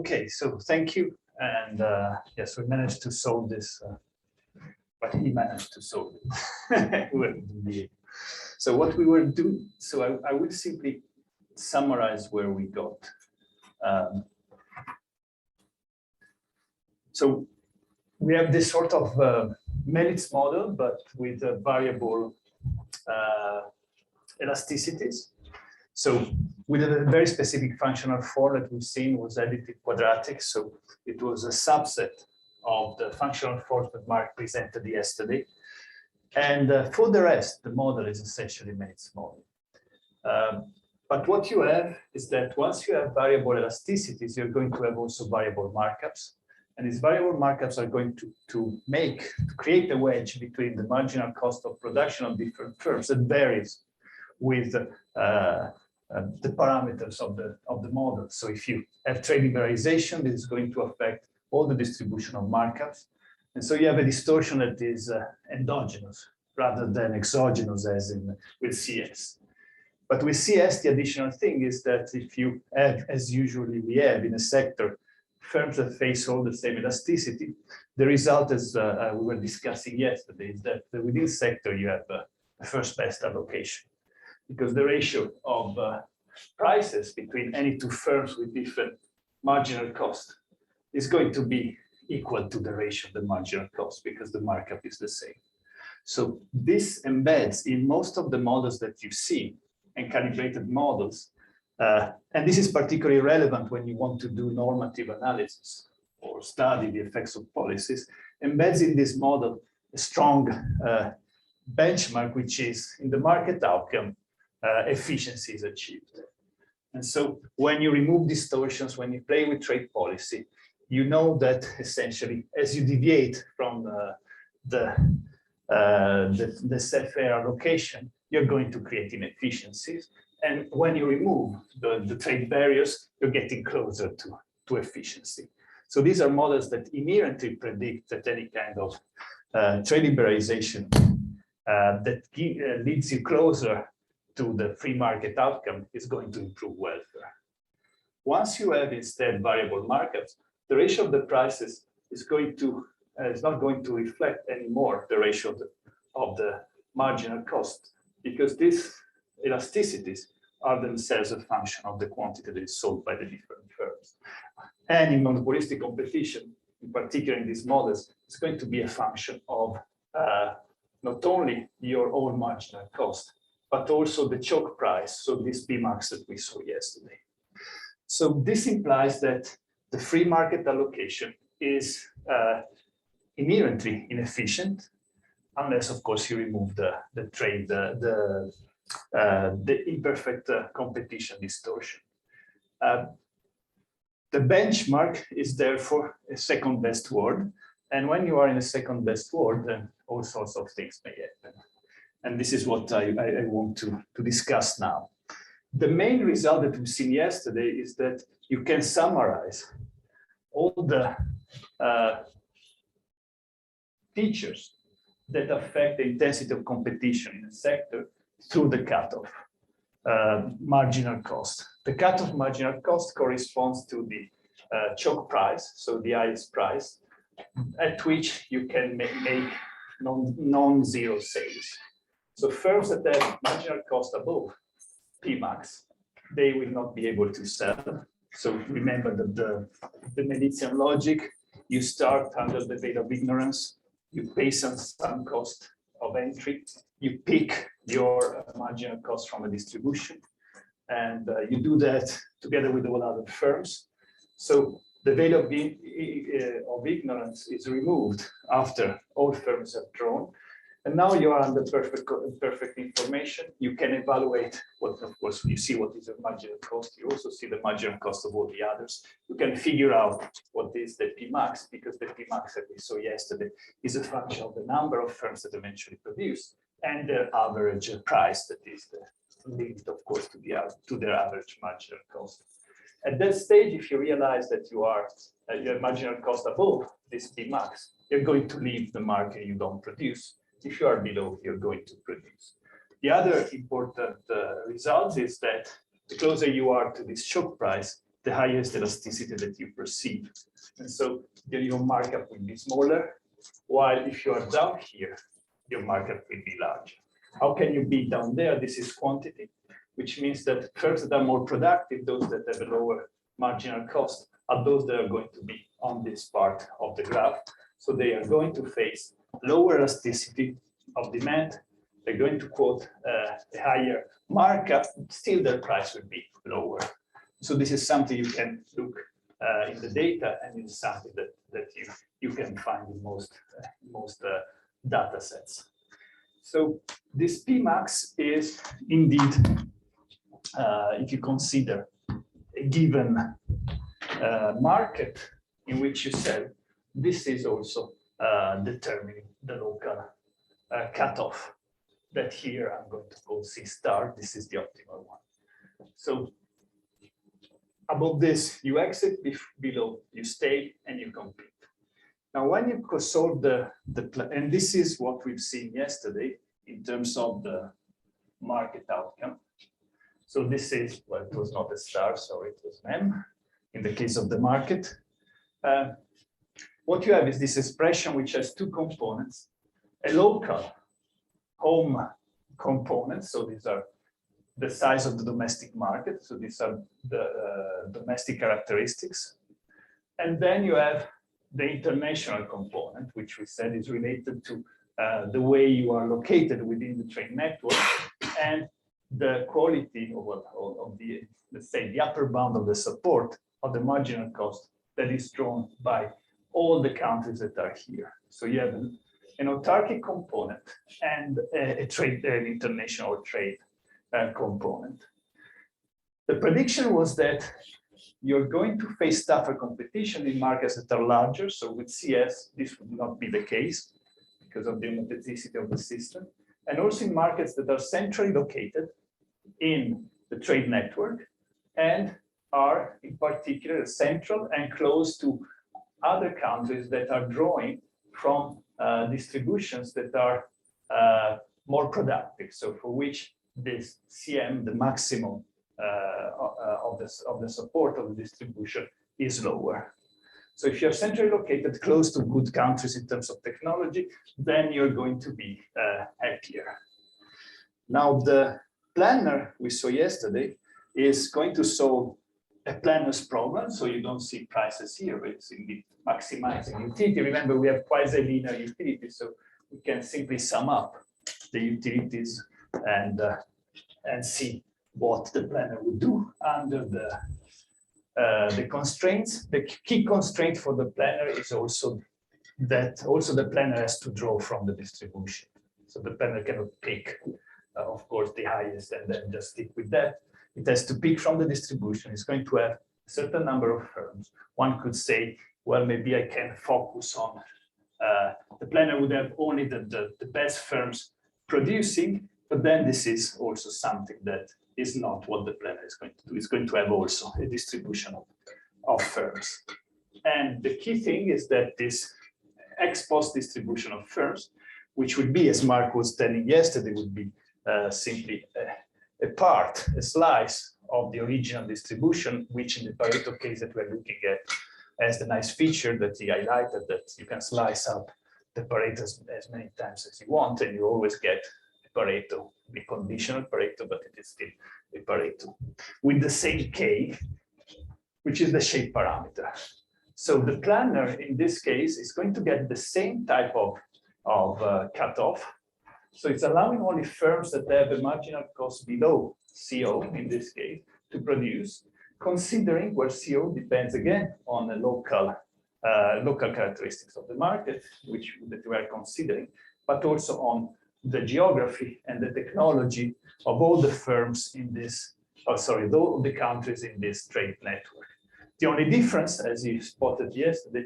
Okay, so thank you. And yes, we managed to solve this, but he managed to solve it. So what we were doing, so I will simply summarize where we got. So we have this sort of merits model, but with variable elasticities. So with a very specific functional form that we've seen was additive quadratic. So it was a subset of the functional forms that Mark presented yesterday. And for the rest, the model is essentially merits model. But what you have is that once you have variable elasticities, you're going to have also variable markups. And these variable markups are going to create a wedge between the marginal cost of production of different firms that varies with the parameters of the model. So if you have trade liberalization, this is going to affect all the distribution of markups. And so you have a distortion that is endogenous rather than exogenous as in with CS. But with CS, the additional thing is that if you have, as usually we have in a sector, firms that face all the same elasticity, the result, as we were discussing yesterday, is that within sector you have a first best allocation, because the ratio of prices between any two firms with different marginal cost is going to be equal to the ratio of the marginal cost because the markup is the same. So this embeds in most of the models that you see and calibrated models. And this is particularly relevant when you want to do normative analysis or study the effects of policies, embeds in this model a strong benchmark, which is in the market outcome, efficiency is achieved. And so when you remove distortions, when you play with trade policy, you know that essentially as you deviate from the set fair allocation, you're going to create inefficiencies. And when you remove the trade barriers, you're getting closer to efficiency. So these are models that inherently predict that any kind of trade liberalization that leads you closer to the free market outcome is going to improve welfare. Once you have instead variable markups, the ratio of the prices is not going to reflect anymore the ratio of the marginal cost, because these elasticities are themselves a function of the quantity that is sold by the different firms. And in monopolistic competition, in particular in these models, it's going to be a function of not only your own marginal cost, but also the choke price, so this Pmax that we saw yesterday. So this implies that the free market allocation is inherently inefficient, unless, of course, you remove the imperfect competition distortion. The benchmark is therefore a second best word. And when you are in a second best word, then all sorts of things may happen. And this is what I want to discuss now. The main result that we've seen yesterday is that you can summarize all the features that affect the intensity of competition in a sector through the cutoff marginal cost. The cutoff marginal cost corresponds to the choke price, so the highest price, at which you can make non-zero sales. So firms that have marginal cost above Pmax, they will not be able to sell. So remember that the Medizian logic, you start under the veil of ignorance, you pay some cost of entry, you pick your marginal cost from a distribution, and you do that together with all other firms. So the veil of ignorance is removed after all firms have drawn. And now you are under perfect information. You can evaluate what, of course, you see what is your marginal cost. You also see the marginal cost of all the others. You can figure out what is the Pmax, because the Pmax that we saw yesterday is a function of the number of firms that eventually produce and their average price, that is linked, of course, to their average marginal cost. At that stage, if you realize that you are your marginal cost above this Pmax, you're going to leave the market, you don't produce. If you are below, you're going to produce. The other important result is that the closer you are to this choke price, the highest elasticity that you perceive. And so your markup will be smaller, while if you are down here, your markup will be larger. How can you be down there? This is quantity, which means that firms that are more productive, those that have a lower marginal cost, are those that are going to be on this part of the graph. So they are going to face lower elasticity of demand. They're going to quote a higher markup, still their price will be lower. So this is something you can look in the data, and it's something that you can find in most data sets. So this Pmax is indeed, if you consider a given market in which you sell, this is also determining the local cutoff that here I'm going to call C star. This is the optimal one. So above this, you exit, below, you stay, and you compete. Now, when you solve and this is what we've seen yesterday in terms of the market outcome. So this is, well, it was not a star, so it was an M in the case of the market. What you have is this expression which has two components, a local home component. So these are the size of the domestic market. So these are the domestic characteristics. And then you have the international component, which we said is related to the way you are located within the trade network and the quality of the, let's say, the upper bound of the support of the marginal cost that is drawn by all the countries that are here. So you have an autarkic component and an international trade component. The prediction was that you're going to face tougher competition in markets that are larger. So with CS, this would not be the case because of the homogeneity of the system. And also in markets that are centrally located in the trade network and are in particular central and close to other countries that are drawing from distributions that are more productive. So for which this CM, the maximum of the support of the distribution, is lower. So if you're centrally located close to good countries in terms of technology, then you're going to be happier. Now the planner we saw yesterday is going to solve a planner's problem. So you don't see prices here, but it's indeed maximizing utility. Remember, we have quasi-linear utility, so we can simply sum up the utilities and see what the planner would do under the constraints. The key constraint for the planner is also that the planner has to draw from the distribution. So the planner cannot pick, of course, the highest and then just stick with that. It has to pick from the distribution. It's going to have a certain number of firms. One could say, well, maybe I can focus on, the planner would have only the best firms producing, but then this is also something that is not what the planner is going to do. It's going to have also a distribution of firms. And the key thing is that this ex post distribution of firms, which would be, as Mark was telling yesterday, would be simply a slice of the original distribution, which in the Pareto case that we're looking at has the nice feature that he highlighted, that you can slice up the Pareto as many times as you want, and you always get a Pareto, the conditional Pareto, but it is still a Pareto with the same K, which is the shape parameter. So the planner in this case is going to get the same type of cutoff. So it's allowing only firms that have a marginal cost below CO, in this case, to produce, considering where CO depends again on the local characteristics of the market, that we are considering, but also on the geography and the technology of all the firms in this, all the countries in this trade network. The only difference, as you spotted yesterday,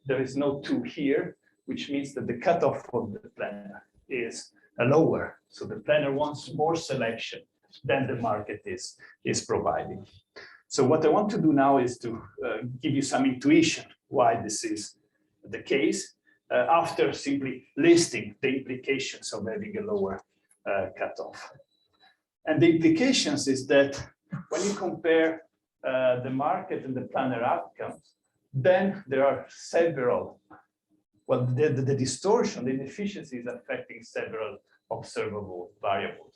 there is no 2 here, which means that the cutoff for the planner is lower. So the planner wants more selection than the market is providing. So what I want to do now is to give you some intuition why this is the case, after simply listing the implications of having a lower cutoff. And the implications is that when you compare the market and the planner outcomes, then there are several, well, the distortion, the inefficiencies affecting several observable variables.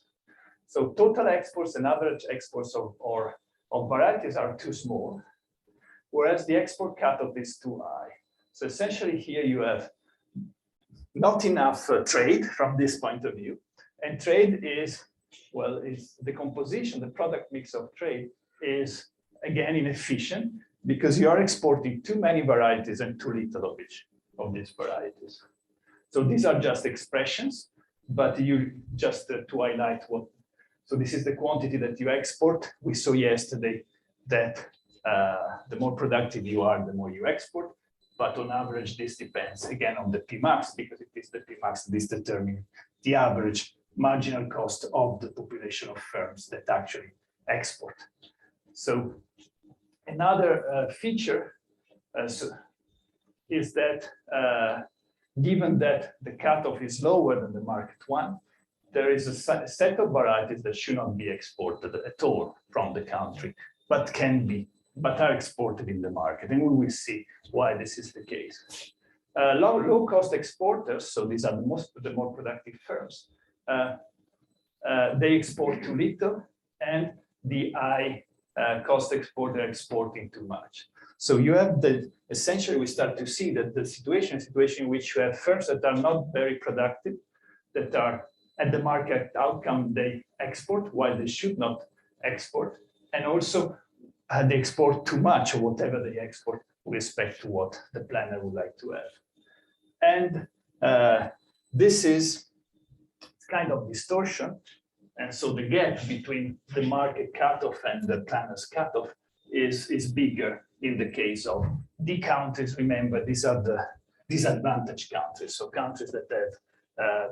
So total exports and average exports of varieties are too small, whereas the export cutoff is too high. So essentially here you have not enough trade from this point of view. And trade is, well, is the composition, the product mix of trade is, again, inefficient because you are exporting too many varieties and too little of each of these varieties. So these are just expressions, but you just to highlight what, so this is the quantity that you export. We saw yesterday that the more productive you are, the more you export. But on average, this depends again on the Pmax, because it is the Pmax that is determining the average marginal cost of the population of firms that actually export. So another feature is that given that the cutoff is lower than the market one, there is a set of varieties that should not be exported at all from the country, but can be, but are exported in the market. And we will see why this is the case. Low-cost exporters, so these are the more productive firms, they export too little, and the high-cost exporter exporting too much. So you have essentially we start to see that the situation in which you have firms that are not very productive, that are at the market outcome, they export while they should not export, and also they export too much, or whatever they export with respect to what the planner would like to have. And this is kind of distortion. And so the gap between the market cutoff and the planner's cutoff is bigger in the case of D countries. Remember, these are the disadvantaged countries, so countries that have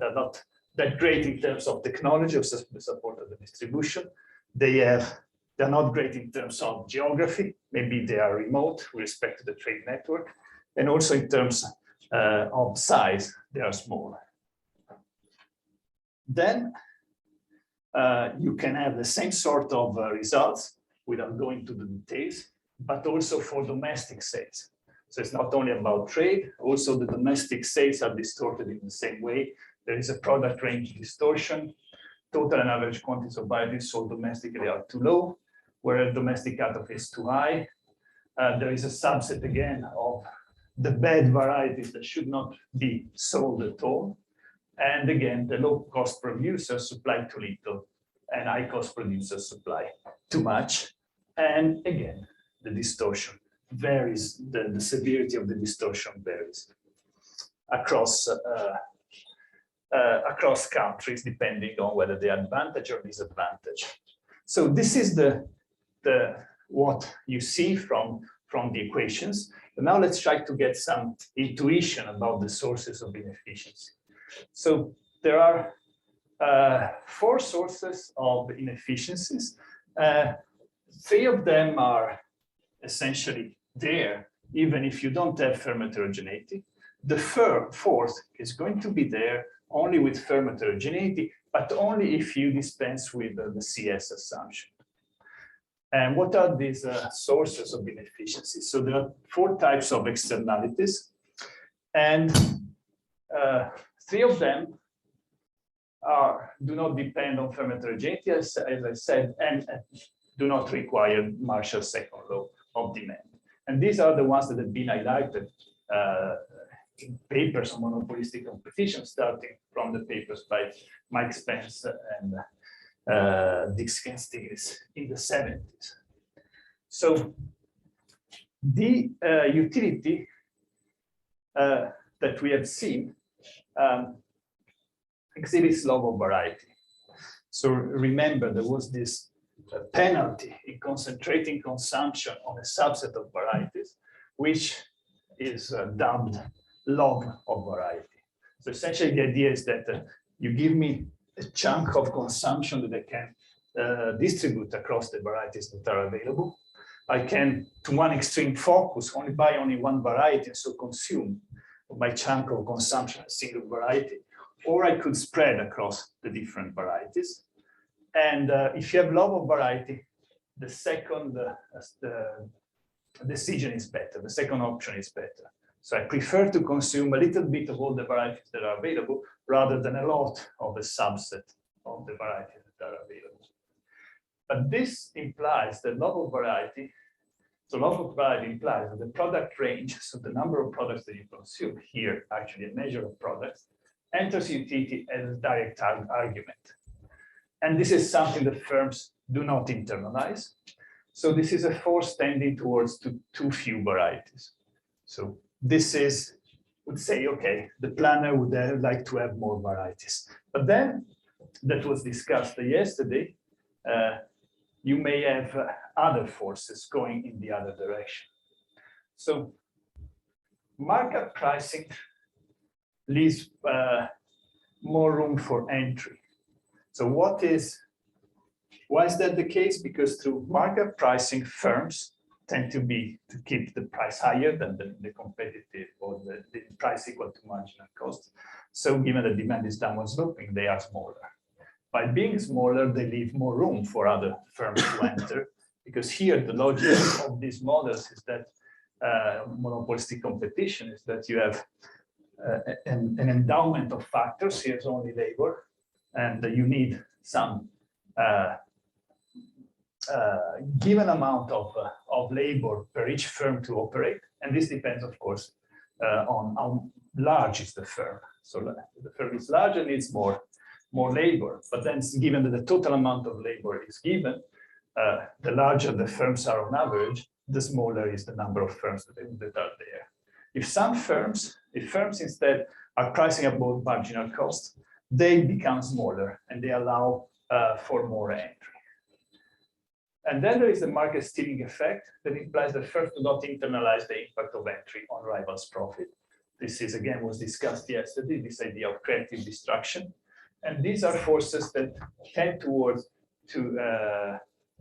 that are not that great in terms of technology of the support of the distribution. They're not great in terms of geography. Maybe they are remote with respect to the trade network, and also in terms of size, they are small. Then you can have the same sort of results without going to the details, but also for domestic sales. So it's not only about trade, also the domestic sales are distorted in the same way. There is a product range distortion. Total and average quantities of varieties sold domestically are too low, whereas domestic cutoff is too high. There is a subset again of the bad varieties that should not be sold at all. And again, the low-cost producers supply too little, and high-cost producers supply too much. And again, the distortion varies, the severity of the distortion varies across across countries, depending on whether they are advantage or disadvantage. So this is what you see from the equations. And now let's try to get some intuition about the sources of inefficiency. So there are 4 sources of inefficiencies. 3 of them are essentially there, even if you don't have firm heterogeneity. The 4th is going to be there only with firm heterogeneity, but only if you dispense with the CS assumption. And what are these sources of inefficiency? So there are 4 types of externalities, and 3 of them do not depend on firm heterogeneity, as I said, and do not require Marshall's second law of demand. And these are the ones that have been highlighted in papers on monopolistic competition, starting from the papers by Mike Spence and Dick Stiglitz in the 70s. So the utility that we have seen exhibits love of variety. So remember, there was this penalty in concentrating consumption on a subset of varieties, which is dubbed log of variety. So essentially the idea is that you give me a chunk of consumption that I can distribute across the varieties that are available. I can, to one extreme, focus, buy only one variety, and so consume my chunk of consumption, a single variety, or I could spread across the different varieties. And if you have love of variety, the second the decision is better, the second option is better. So I prefer to consume a little bit of all the varieties that are available rather than a lot of a subset of the varieties that are available. But this implies that love of variety, so love of variety implies that the product range, so the number of products that you consume here, actually a measure of products, enters utility as a direct argument. And this is something that firms do not internalize. So this is a force tending towards too few varieties. So this is, would say, okay, the planner would like to have more varieties. But then, that was discussed yesterday, you may have other forces going in the other direction. So markup pricing leaves more room for entry. So why is that the case? Because through markup pricing, firms tend to keep the price higher than the competitive or the price equal to marginal cost. So given that demand is downward sloping, they are smaller. By being smaller, they leave more room for other firms to enter, because here the logic of these models is that monopolistic competition is that you have an endowment of factors. Here's only labor, and you need some given amount of labor per each firm to operate. And this depends, of course, on how large is the firm. So the firm is larger, needs more labor, but then given that the total amount of labor is given, the larger the firms are on average, the smaller is the number of firms that are there. If firms instead are pricing above marginal cost, they become smaller and they allow for more entry. And then there is the market steering effect that implies that firms do not internalize the impact of entry on rivals' profit. This is, again, was discussed yesterday, this idea of creative destruction. And these are forces that tend towards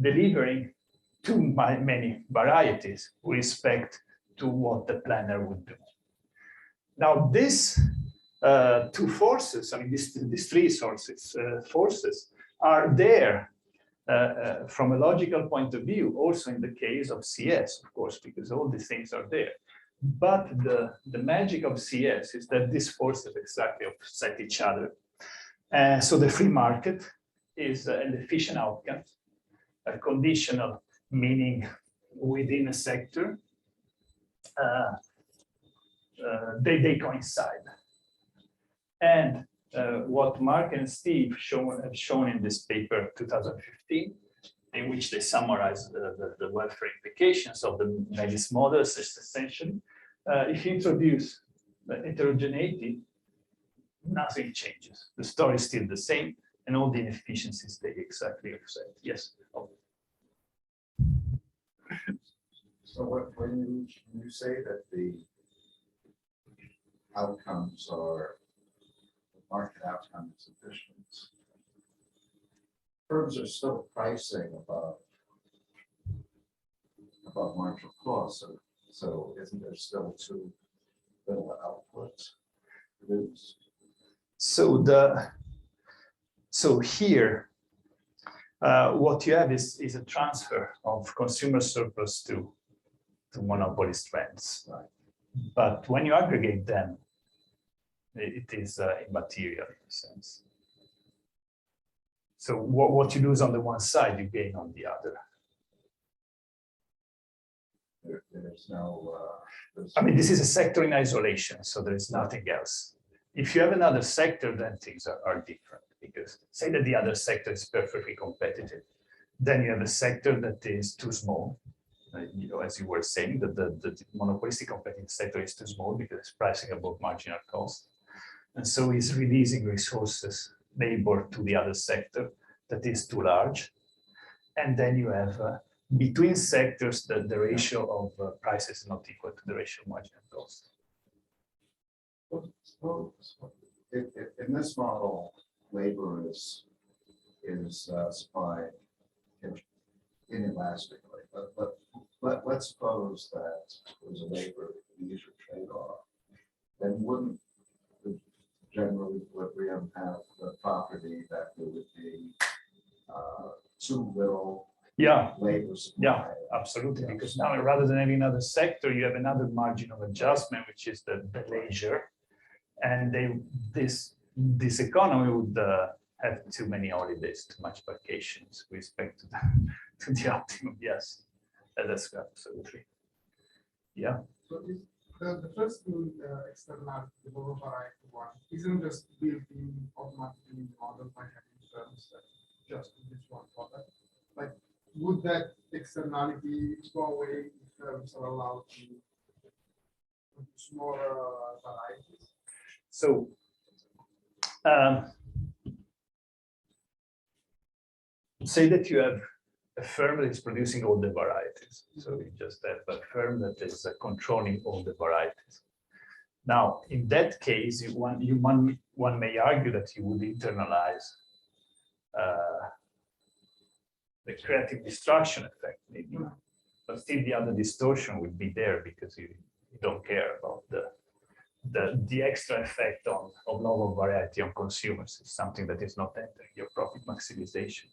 delivering too many varieties with respect to what the planner would do. Now, these two forces, I mean, these three forces are there from a logical point of view, also in the case of CS, of course, because all these things are there. But the magic of CS is that these forces exactly offset each other. So the free market is an efficient outcome, a conditional, meaning within a sector, they coincide. And what Mark and Steve have shown in this paper 2015, in which they summarize the welfare implications of the Medis models, essentially, if you introduce heterogeneity, nothing changes. The story is still the same, and all the inefficiencies stay exactly offset. Yes. Oh. So when you say that the outcomes are the market outcome is efficient, firms are still pricing above marginal cost. So isn't there still too little output produced? So here, what you have is a transfer of consumer surplus to monopoly strengths, right? But when you aggregate them, it is immaterial in a sense. So what you lose on the one side, you gain on the other. There's no. I mean, this is a sector in isolation, so there is nothing else. If you have another sector, then things are different, because say that the other sector is perfectly competitive, then you have a sector that is too small. As you were saying, that the monopolistic competitive sector is too small because it's pricing above marginal cost. And so it's releasing resources, labor to the other sector that is too large. And then you have between sectors that the ratio of prices is not equal to the ratio of marginal cost. In this model, labor is supplied inelastically, but let's suppose that there's a labor user trade-off. Then wouldn't the general equilibrium have the property that there would be too little Yeah, labor supply. yeah, absolutely. Because now rather than having another sector, you have another margin of adjustment, which is the leisure. And this economy would have too many holidays, too much vacations with respect to the optimum. Yes, that's absolutely. Yeah. So is the first two external, the lower variety one, isn't just built in automatically in the model by having terms that just in this one product? Like, would that externality go away if terms are allowed to produce more varieties? So say that you have a firm that is producing all the varieties. So you just have a firm that is controlling all the varieties. Now, in that case, one may argue that you would internalize the creative destruction effect, maybe. But still the other distortion would be there because you don't care about the extra effect of novel variety on consumers. It's something that is not entering your profit maximization.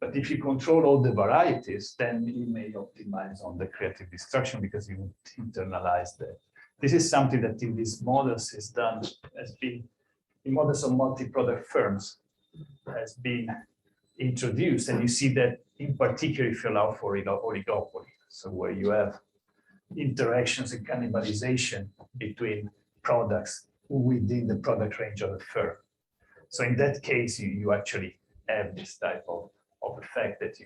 But if you control all the varieties, then you may optimize on the creative destruction because you would internalize that. This is something that in these models is done, has been, in models of multi-product firms, has been introduced. And you see that in particular if you allow for oligopoly, so where you have interactions and cannibalization between products within the product range of the firm. So in that case, you actually have this type of effect that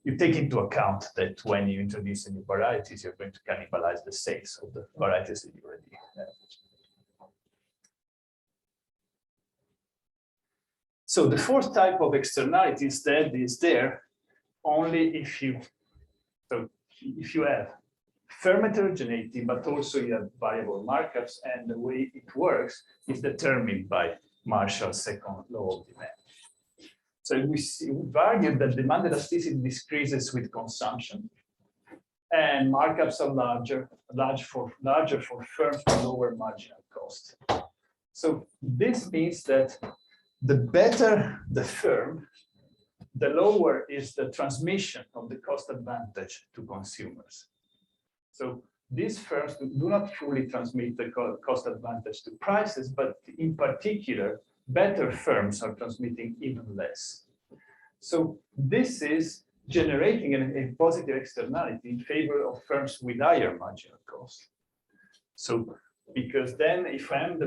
you take into account that when you introduce new varieties, you're going to cannibalize the sales of the varieties that you already have. So the fourth type of externality instead is there only if you have firm heterogeneity, but also you have variable markups, and the way it works is determined by Marshall's second law of demand. So we've argued that demand elasticity decreases with consumption, and markups are larger for firms with lower marginal cost. So this means that the better the firm, the lower is the transmission of the cost advantage to consumers. So these firms do not fully transmit the cost advantage to prices, but in particular, better firms are transmitting even less. So this is generating a positive externality in favor of firms with higher marginal cost. So because then if I'm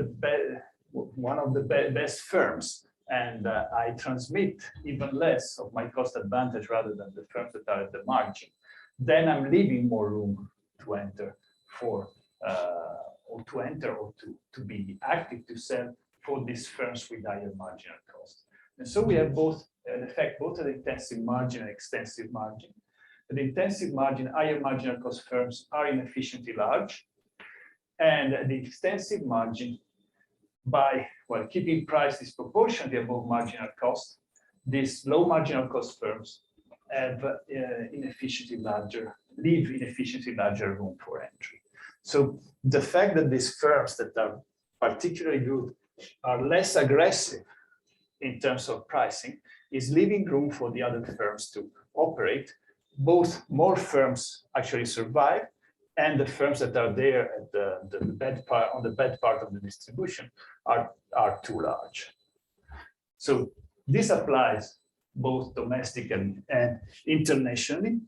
one of the best firms and I transmit even less of my cost advantage rather than the firms that are at the margin, then I'm leaving more room to enter or to be active to sell for these firms with higher marginal cost. And so we have both an effect, both at the intensive margin and extensive margin. At the intensive margin, higher marginal cost firms are inefficiently large. And at the extensive margin, by keeping price disproportionately above marginal cost, these low marginal cost firms have leave inefficiently larger room for entry. So the fact that these firms that are particularly good are less aggressive in terms of pricing is leaving room for the other firms to operate. Both more firms actually survive, and the firms that are there at the bad part, on the bad part of the distribution are too large. So this applies both domestically and internationally.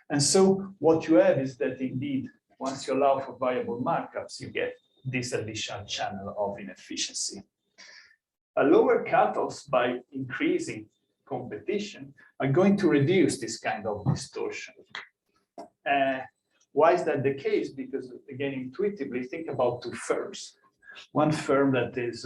And so what you have is that indeed, once you allow for variable markups, you get this additional channel of inefficiency. A lower cutoffs by increasing competition are going to reduce this kind of distortion. Why is that the case? Because again, intuitively, think about two firms. One firm that is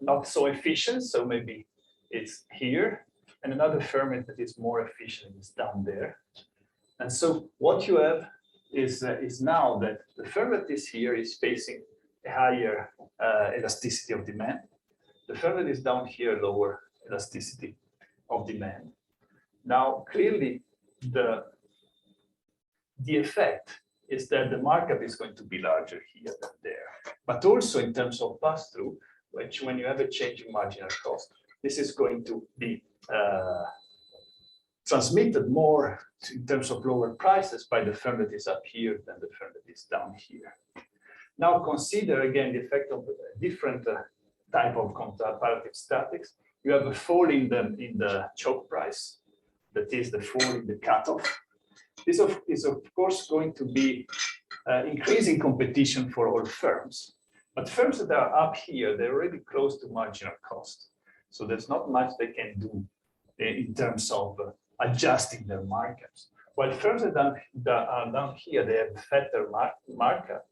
not so efficient, so maybe it's here, and another firm that is more efficient is down there. And so what you have is now that the firm that is here is facing a higher elasticity of demand. The firm that is down here, lower elasticity of demand. Now, clearly, the effect is that the markup is going to be larger here than there. But also in terms of pass-through, which when you have a change in marginal cost, this is going to be transmitted more in terms of lower prices by the firm that is up here than the firm that is down here. Now consider again the effect of different type of comparative statics. You have a fall in the choke price, that is the fall in the cutoff. This is of course going to be increasing competition for all firms. But firms that are up here, they're already close to marginal cost. So there's not much they can do in terms of adjusting their markups. While firms that are down here, they have fatter markup.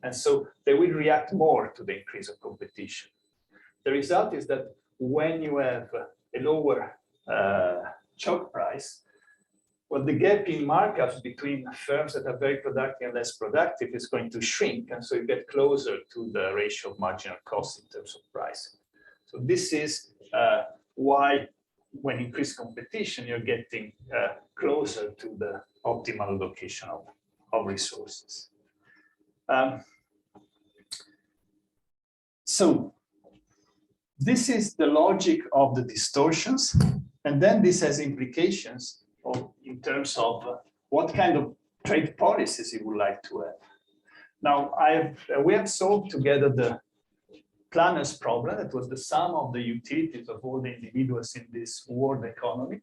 And so they will react more to the increase of competition. The result is that when you have a lower choke price, well, the gap in markups between firms that are very productive and less productive is going to shrink. And so you get closer to the ratio of marginal cost in terms of pricing. So this is why when increased competition, you're getting closer to the optimal allocation of resources. So this is the logic of the distortions. And then this has implications in terms of what kind of trade policies you would like to have. Now, we have solved together the planner's problem. That was the sum of the utilities of all the individuals in this world economy.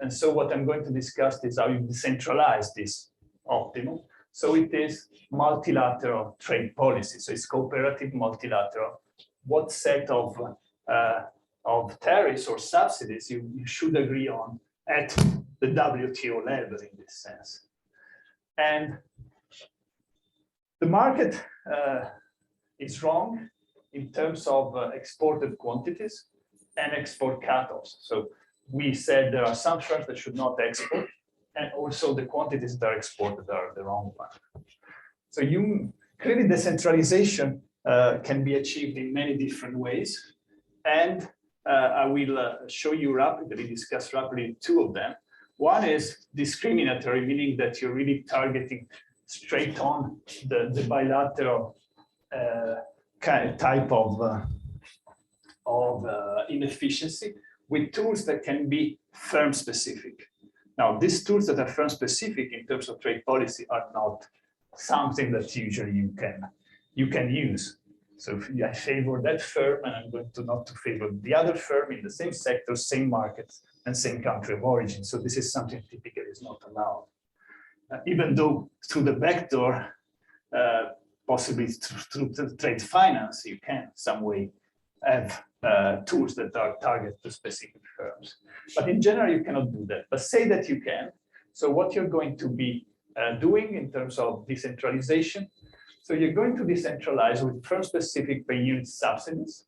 And so what I'm going to discuss is how you decentralize this optimum. So it is multilateral trade policy. So it's cooperative multilateral. What set of tariffs or subsidies you should agree on at the WTO level in this sense. And the market is wrong in terms of exported quantities and export cutoffs. So we said there are some firms that should not export, and also the quantities that are exported are the wrong one. So clearly decentralization can be achieved in many different ways. And I will show you rapidly, discuss rapidly two of them. One is discriminatory, meaning that you're really targeting straight on the bilateral type of inefficiency with tools that can be firm specific. Now, these tools that are firm specific in terms of trade policy are not something that usually you can use. So if I favor that firm and I'm going to not to favor the other firm in the same sector, same markets, and same country of origin. So this is something typically is not allowed. Even though through the back door, possibly through trade finance, you can some way have tools that are targeted to specific firms. But in general, you cannot do that. But say that you can. So what you're going to be doing in terms of decentralization, so you're going to decentralize with firm-specific per unit subsidies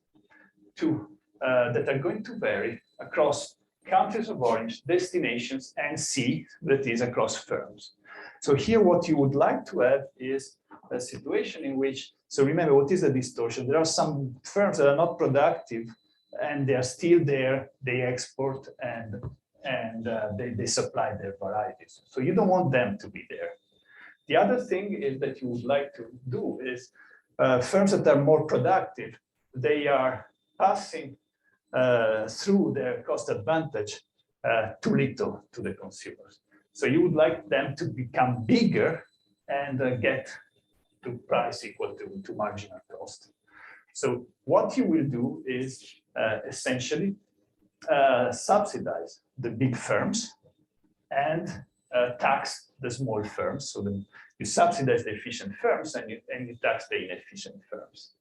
that are going to vary across countries of origin, destinations, and C, that is across firms. So here what you would like to have is a situation in which, so remember what is a distortion? There are some firms that are not productive and they are still there, they export and they supply their varieties. So you don't want them to be there. The other thing is that you would like to do is firms that are more productive, they are passing through their cost advantage too little to the consumers. So you would like them to become bigger and get to price equal to marginal cost. So what you will do is essentially subsidize the big firms and tax the small firms. So you subsidize the efficient firms and you tax the inefficient firms.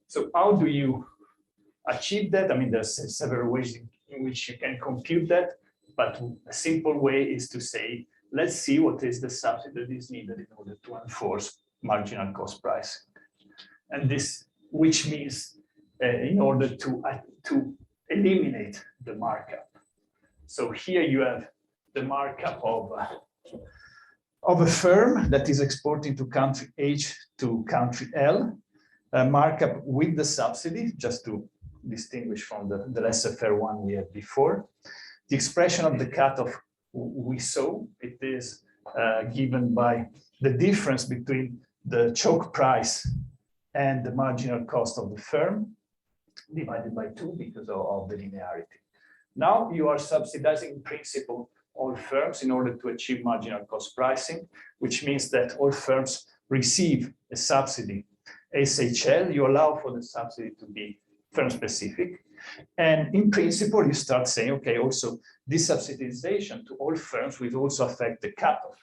So how do you achieve that? I mean, there's several ways in which you can compute that, but a simple way is to say, let's see what is the subsidy that is needed in order to enforce marginal cost pricing. And this, which means in order to eliminate the markup. So here you have the markup of a firm that is exporting to country H to country L, a markup with the subsidy, just to distinguish from the laissez-faire one we had before. The expression of the cutoff we saw, it is given by the difference between the choke price and the marginal cost of the firm. divided by 2 because of the linearity. Now you are subsidizing in principle all firms in order to achieve marginal cost pricing, which means that all firms receive a subsidy. SHL, you allow for the subsidy to be firm specific. And in principle, you start saying, okay, also this subsidization to all firms will also affect the cutoff.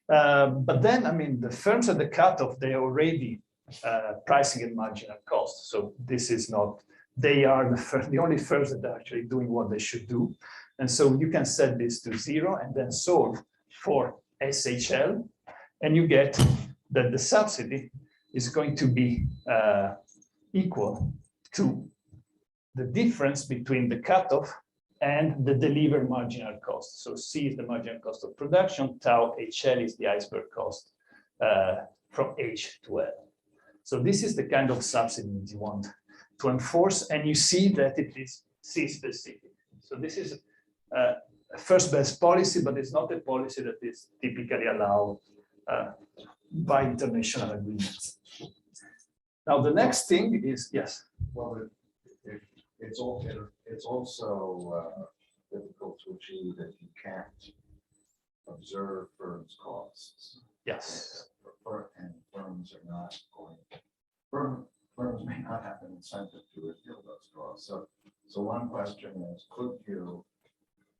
But then, I mean, the firms at the cutoff, they are already pricing at marginal cost. So this is not, they are the only firms that are actually doing what they should do. And so you can set this to 0 and then solve for SHL, and you get that the subsidy is going to be equal to the difference between the cutoff and the delivered marginal cost. So C is the marginal cost of production, tau HL is the iceberg cost from H to L. So this is the kind of subsidy that you want to enforce, and you see that it is C specific. So this is a first best policy, but it's not a policy that is typically allowed by international agreements. Now the next thing is, yes. Well, it's also difficult to achieve if you can't observe firms' costs. Yes. And firms are not going. Firms may not have an incentive to reveal those costs. So one question is, could you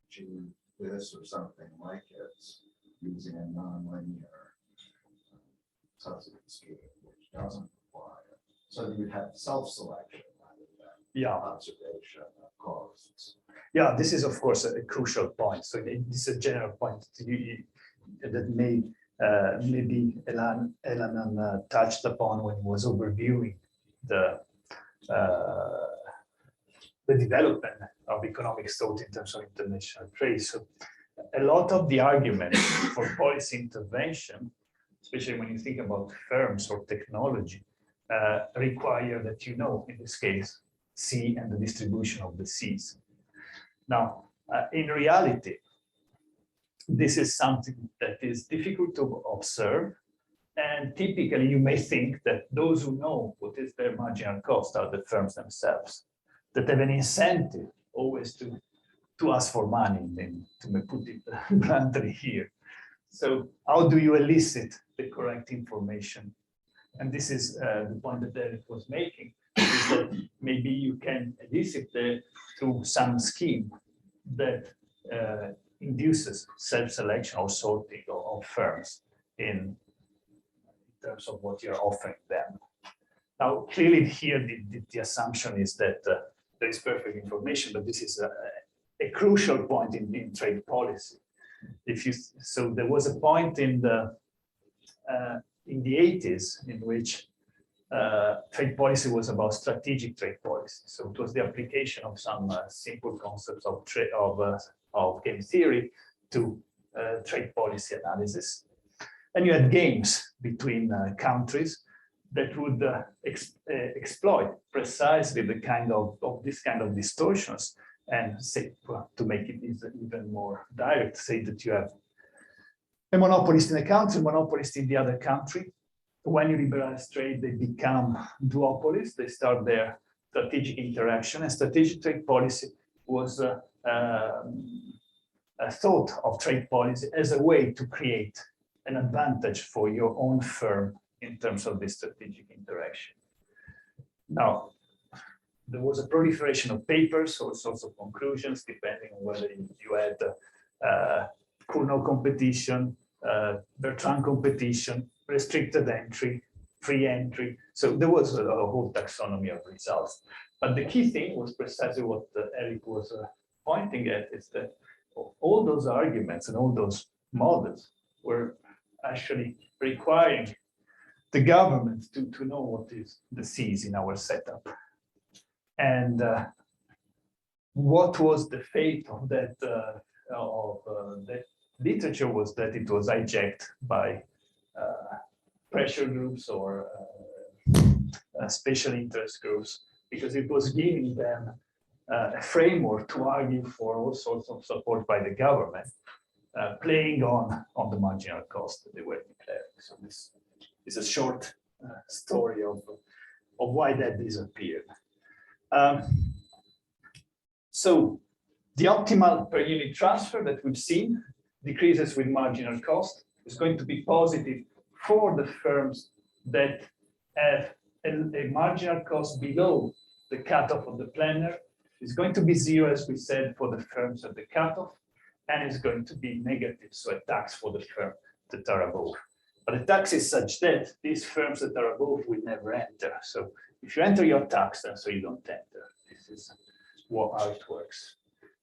achieve this or something like it using a nonlinear subsidy scheme, which doesn't require, so you would have self-selection rather than observation of costs. Yeah, this is of course a crucial point. So this is a general point that maybe Elan touched upon when he was overviewing the development of economic thought in terms of international trade. So a lot of the arguments for policy intervention, especially when you think about firms or technology, require that you know, in this case, C and the distribution of the Cs. Now, in reality, this is something that is difficult to observe. And typically, you may think that those who know what is their marginal cost are the firms themselves, that have an incentive always to ask for money, and to put it bluntly here. So how do you elicit the correct information? And this is the point that Derek was making, is that maybe you can elicit through some scheme that induces self-selection or sorting of firms in terms of what you're offering them. Now, clearly here, the assumption is that there is perfect information, but this is a crucial point in trade policy. So there was a point in the 80s in which trade policy was about strategic trade policy. So it was the application of some simple concepts of game theory to trade policy analysis. And you had games between countries that would exploit precisely the kind of this kind of distortions, and say, well, to make it even more direct, say that you have a monopolist in a country, a monopolist in the other country. When you liberalize trade, they become duopolies. They start their strategic interaction, and strategic trade policy was a thought of trade policy as a way to create an advantage for your own firm in terms of this strategic interaction. Now, there was a proliferation of papers, all sorts of conclusions, depending on whether you had Cournot competition, Bertrand competition, restricted entry, free entry. So there was a whole taxonomy of results. But the key thing was precisely what Eric was pointing at, is that all those arguments and all those models were actually requiring the government to know what is the C's in our setup. And what was the fate of that literature was that it was hijacked by pressure groups or special interest groups, because it was giving them a framework to argue for all sorts of support by the government, playing on the marginal cost that they were declaring. So this is a short story of of why that disappeared. So the optimal per unit transfer that we've seen decreases with marginal cost. Is going to be positive for the firms that have a marginal cost below the cutoff of the planner. It's going to be zero, as we said, for the firms at the cutoff, and it's going to be negative, so a tax for the firm that are above. But the tax is such that these firms that are above will never enter. So if you enter your tax, then so you don't enter. This is how it works.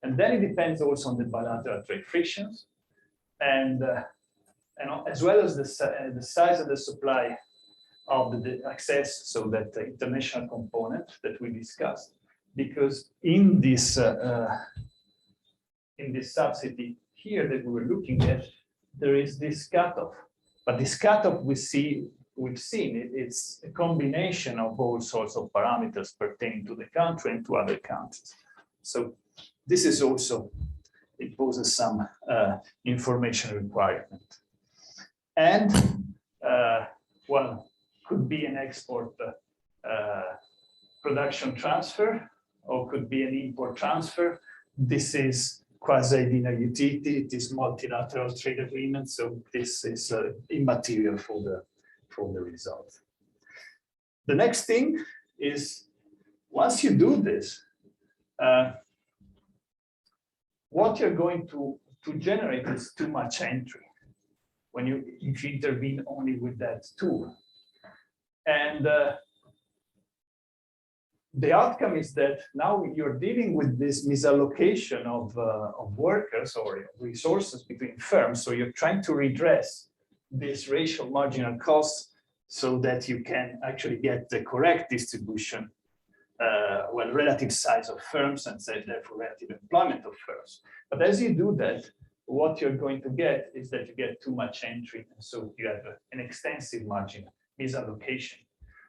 And then it depends also on the bilateral trade frictions, and as well as the size of the supply of the access, so that the international component that we discussed, because in this subsidy here that we were looking at, there is this cutoff, but this cutoff we've seen it's a combination of all sorts of parameters pertaining to the country and to other countries. So this is also, it poses some information requirement. And well, could be an export production transfer, or could be an import transfer. This is quasi-dinar utility, it is multilateral trade agreement, so this is immaterial for the result. The next thing is, once you do this, what you're going to generate is too much entry if you intervene only with that tool. And the outcome is that now you're dealing with this misallocation of workers or resources between firms. So you're trying to redress this ratio of marginal costs so that you can actually get the correct distribution, well, relative size of firms, and say therefore relative employment of firms. But as you do that, what you're going to get is that you get too much entry, and so you have an extensive margin misallocation.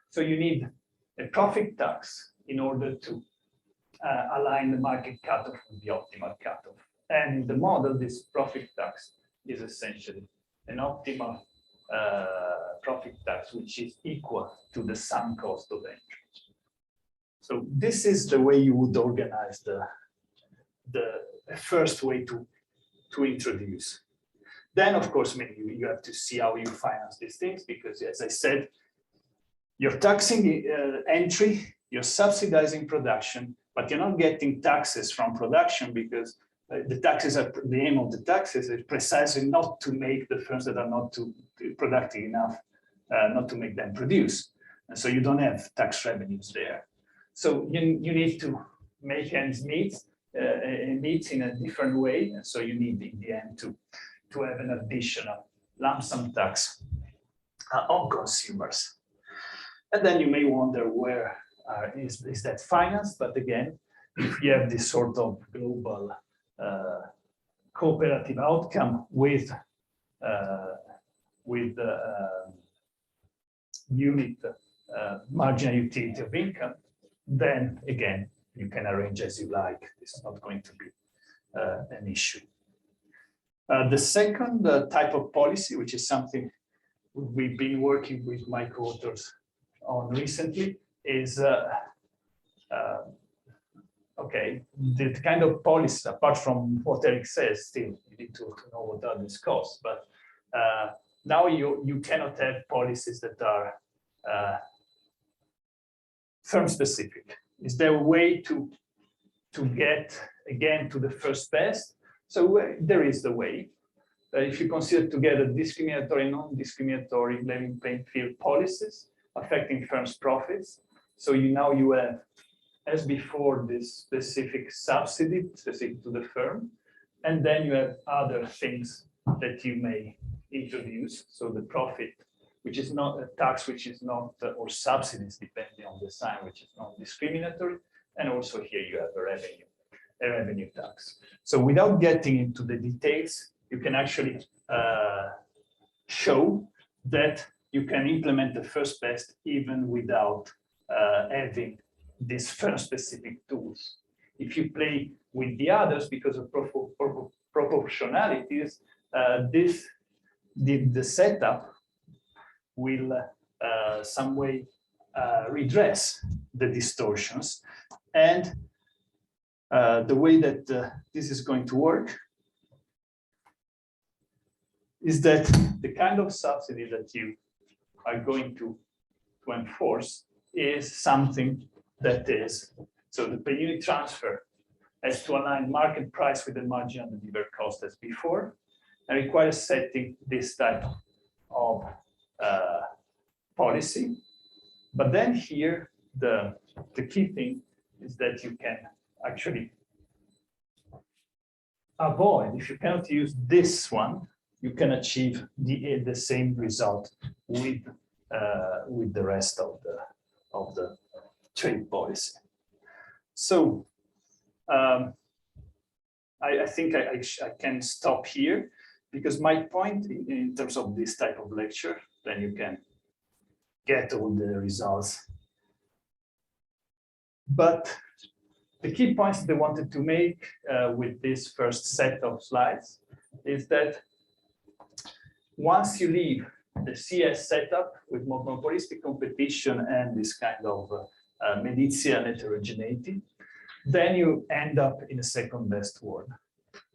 So you need a profit tax in order to align the market cutoff with the optimal cutoff. And in the model, this profit tax is essentially an optimal profit tax, which is equal to the sum cost of entry. So this is the way you would organize the first way to introduce. Then, of course, maybe you have to see how you finance these things, because as I said, you're taxing entry, you're subsidizing production, but you're not getting taxes from production, because the taxes are, the aim of the taxes is precisely not to make the firms that are not too productive enough, not to make them produce. And so you don't have tax revenues there. So you need to make ends meet in a different way. And so you need in the end to have an additional lump sum tax on consumers. And then you may wonder where is that financed? But again, if you have this sort of global cooperative outcome with unit marginal utility of income, then again, you can arrange as you like. This is not going to be an issue. The second type of policy, which is something we've been working with my co-authors on recently, is okay, the kind of policy, apart from what Eric says, still you need to know what are these costs, but now you cannot have policies that are firm specific. Is there a way to get again to the first best? So there is the way. If you consider together discriminatory and non-discriminatory level playing field policies affecting firms' profits, so now you have, as before, this specific subsidy specific to the firm, and then you have other things that you may introduce. So the profit, which is not a tax, which is not, or subsidies depending on the sign, which is not discriminatory, and also here you have a revenue tax. So without getting into the details, you can actually show that you can implement the first best even without having these firm-specific tools. If you play with the others because of proportionalities, the setup will some way redress the distortions. And the way that this is going to work is that the kind of subsidy that you are going to enforce is something that is, so the per unit transfer has to align market price with the marginal delivered cost as before, and requires setting this type of policy. But then here, the key thing is that you can actually avoid, if you cannot use this one, you can achieve the same result with the rest of the trade policy. So I think I can stop here, because my point in terms of this type of lecture, then you can get all the results. But the key points that I wanted to make with this first set of slides is that once you leave the CS setup with monopolistic competition and this kind of Medizian heterogeneity, then you end up in a second best world.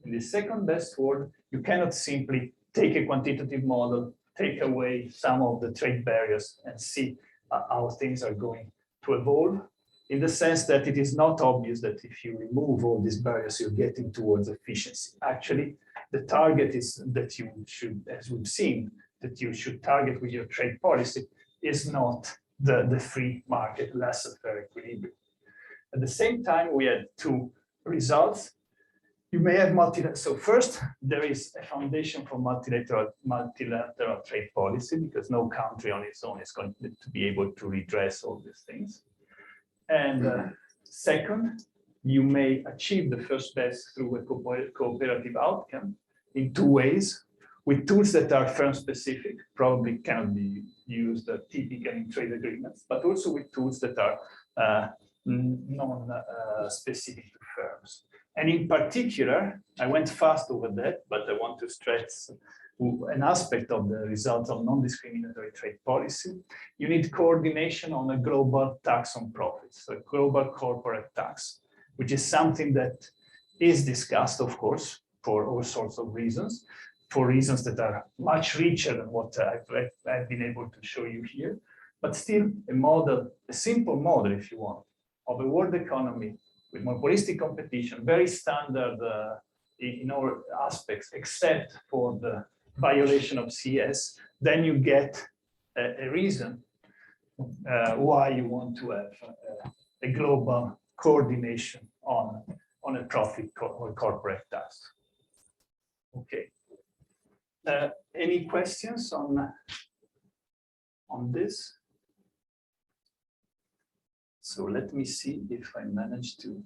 In the second best world, you cannot simply take a quantitative model, take away some of the trade barriers and see how things are going to evolve, in the sense that it is not obvious that if you remove all these barriers, you're getting towards efficiency. Actually, the target is that you should, as we've seen, that you should target with your trade policy is not the free market laissez-faire equilibrium. At the same time, we had two results. You may have multilateral. So first, there is a foundation for multilateral trade policy, because no country on its own is going to be able to redress all these things. And second, you may achieve the first best through a cooperative outcome in two ways, with tools that are firm-specific, probably cannot be used typically in trade agreements, but also with tools that are non-specific to firms. And in particular, I went fast over that, but I want to stress an aspect of the results of non-discriminatory trade policy. You need coordination on a global tax on profits, so a global corporate tax, which is something that is discussed, of course, for all sorts of reasons, for reasons that are much richer than what I've been able to show you here, but still a model, a simple model, if you want, of a world economy with monopolistic competition, very standard in all aspects, except for the violation of CS, then you get a reason why you want to have a global coordination on a profit or corporate tax. Okay. Any questions on this? So let me see if I manage to.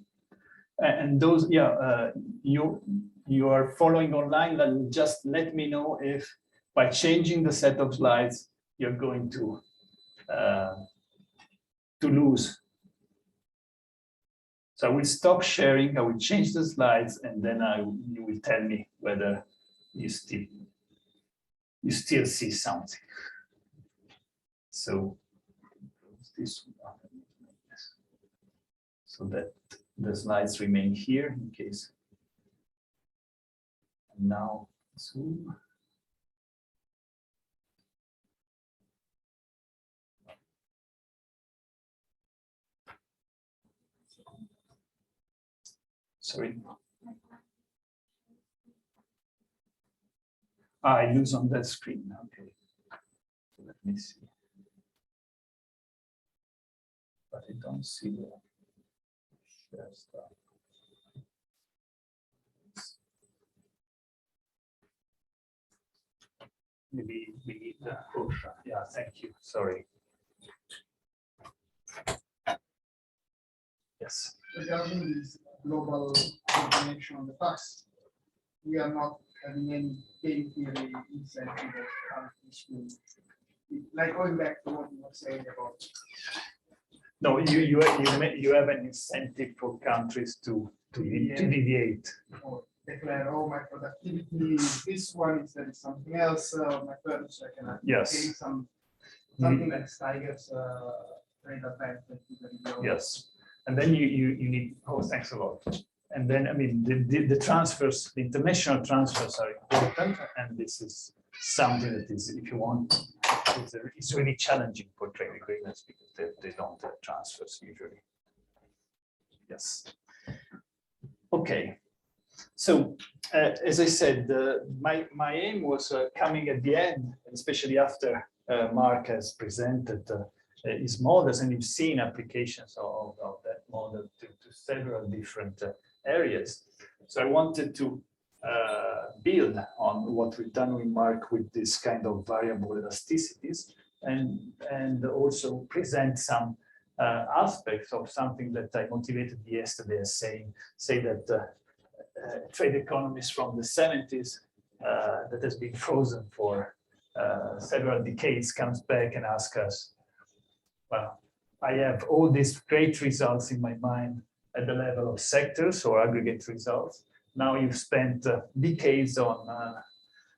And those, yeah, you are following online, then just let me know if by changing the set of slides, you're going to lose. So I will stop sharing, I will change the slides, and then you will tell me whether you still see something. So this one. So that the slides remain here in case. And now zoom. Sorry. I lose on that screen. Okay. So let me see. But I don't see the share stuff. Maybe we need the push. Yeah, thank you. Sorry. Yes. Regarding this global coordination on the tax, we are not having any game theory incentive of countries to, like going back to what you were saying about. No, you have an incentive for countries to deviate. Or declare, oh, my productivity is this one instead of something else. My first, I can Yes. something that staggers trade effect that you can build. Yes, and then you need, oh, thanks a lot. And then, I mean, the transfers, the international transfers are important, and this is something that is, if you want, it's really challenging for trade agreements because they don't have transfers usually. Yes. Okay. So, as I said, my aim was coming at the end, especially after Mark has presented his models, and you've seen applications of that model to several different areas. So I wanted to build on what we've done with Mark with this kind of variable elasticities, and also present some aspects of something that I motivated yesterday as say that trade economists from the 70s that has been frozen for several decades comes back and asks us, well, I have all these great results in my mind at the level of sectors or aggregate results. Now you've spent decades on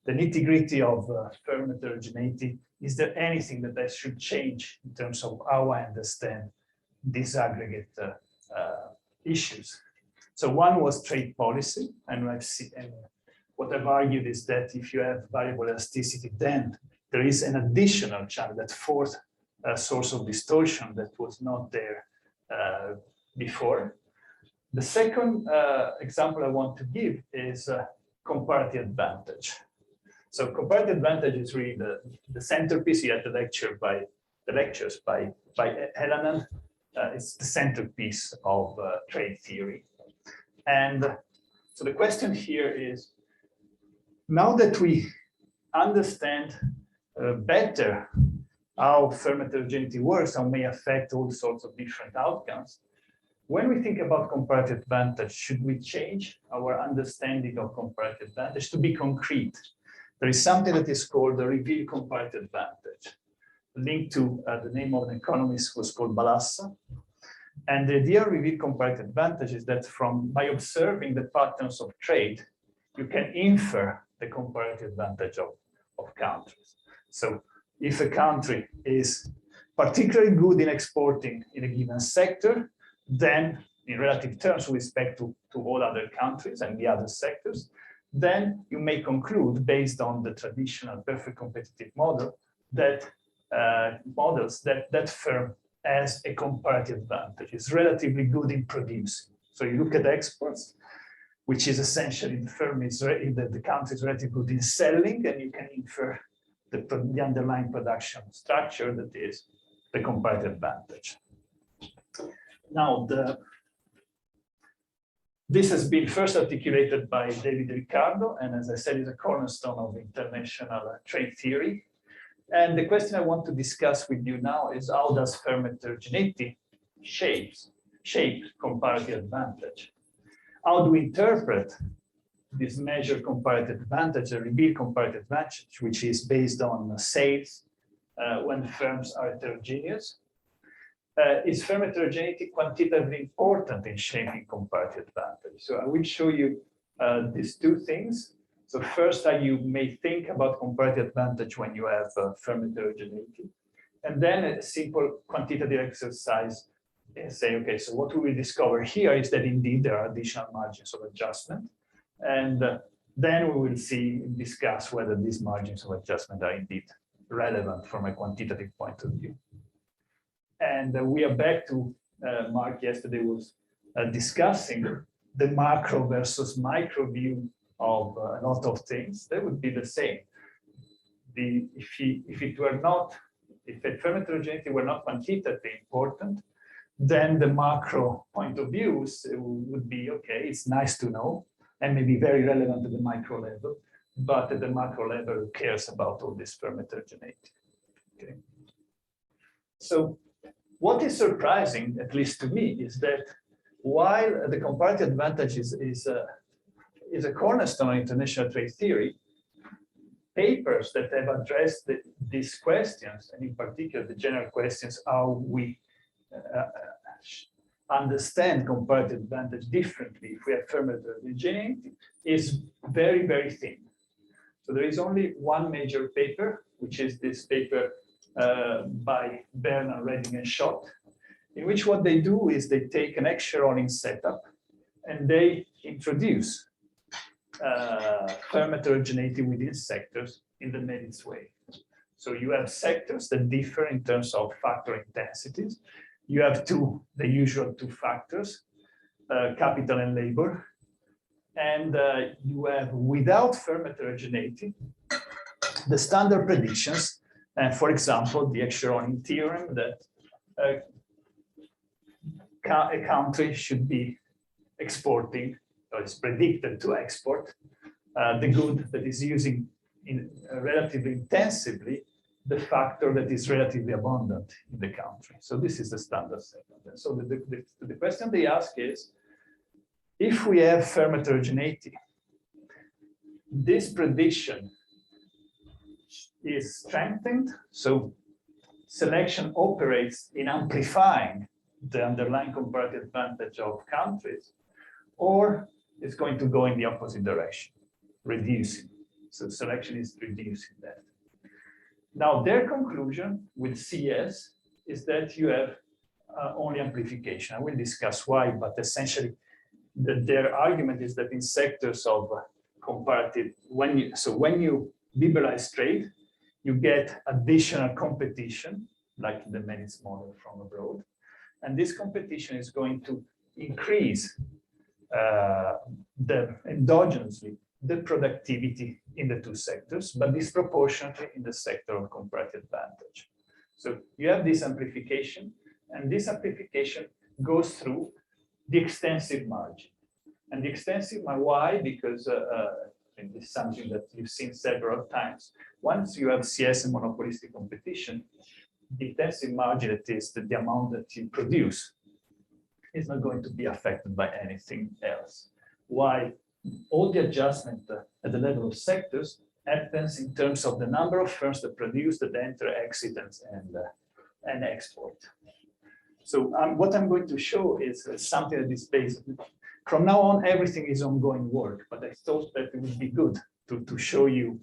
the nitty-gritty of firm heterogeneity. Is there anything that I should change in terms of how I understand these aggregate issues? So one was trade policy, and what I've argued is that if you have variable elasticity, then there is an additional channel, that fourth source of distortion that was not there before. The second example I want to give is comparative advantage. So comparative advantage is really the centerpiece. You had the lectures by Helanen. It's the centerpiece of trade theory. And so the question here is, now that we understand better how firm heterogeneity works and may affect all sorts of different outcomes, when we think about comparative advantage, should we change our understanding of comparative advantage to be concrete? There is something that is called the revealed comparative advantage, linked to the name of an economist who was called Balassa. And the idea of revealed comparative advantage is that by observing the patterns of trade, you can infer the comparative advantage of countries. So if a country is particularly good in exporting in a given sector, then in relative terms with respect to all other countries and the other sectors, then you may conclude based on the traditional perfect competitive model that that firm has a comparative advantage. It's relatively good in producing. So you look at exports, which is essentially the country is relatively good in selling, and you can infer the underlying production structure that is the comparative advantage. Now, this has been first articulated by David Ricardo, and as I said, is a cornerstone of international trade theory. And the question I want to discuss with you now is, how does firm heterogeneity shape comparative advantage? How do we interpret this measured comparative advantage, a revealed comparative advantage, which is based on sales when firms are heterogeneous? Is firm heterogeneity quantitatively important in shaping comparative advantage? So I will show you these two things. So first, you may think about comparative advantage when you have firm heterogeneity. And then a simple quantitative exercise and say, okay, so what we will discover here is that indeed there are additional margins of adjustment. And then we will discuss whether these margins of adjustment are indeed relevant from a quantitative point of view. And we are back to Mark yesterday was discussing the macro versus micro view of a lot of things. They would be the same. If a firm heterogeneity were not quantitatively important, then the macro point of views would be, okay, it's nice to know and maybe very relevant at the micro level, but at the macro level, who cares about all this firm heterogeneity? Okay. So what is surprising, at least to me, is that while the comparative advantage is a cornerstone of international trade theory, papers that have addressed these questions, and in particular the general questions how we understand comparative advantage differently if we have firm heterogeneity, is very, very thin. So there is only one major paper, which is this paper by Bernard, Redding, and Schott in which what they do is they take an X-sharing setup and they introduce firm heterogeneity within sectors in the merits way. So you have sectors that differ in terms of factor intensities. You have the usual two factors, capital and labor. And you have, without firm heterogeneity, the standard predictions. And for example, the X-sharing theorem that a country should be exporting, or is predicted to export, the good that is using relatively intensively the factor that is relatively abundant in the country. So this is the standard setup. So the question they ask is, if we have firm heterogeneity, this prediction is strengthened, so selection operates in amplifying the underlying comparative advantage of countries, or it's going to go in the opposite direction, reducing. So selection is reducing that. Now, their conclusion with CS is that you have only amplification. I will discuss why, but essentially their argument is that in sectors of comparative, when you liberalize trade, you get additional competition, like in the merits model from abroad. And this competition is going to increase endogenously the productivity in the two sectors, but disproportionately in the sector of comparative advantage. So you have this amplification, and this amplification goes through the extensive margin. And the extensive, why? Because this is something that you've seen several times. Once you have CS and monopolistic competition, the intensive margin, that is the amount that you produce, is not going to be affected by anything else. Why? All the adjustment at the level of sectors happens in terms of the number of firms that produce, that enter, exit, and export. So what I'm going to show is something that is based. From now on, everything is ongoing work, but I thought that it would be good to show you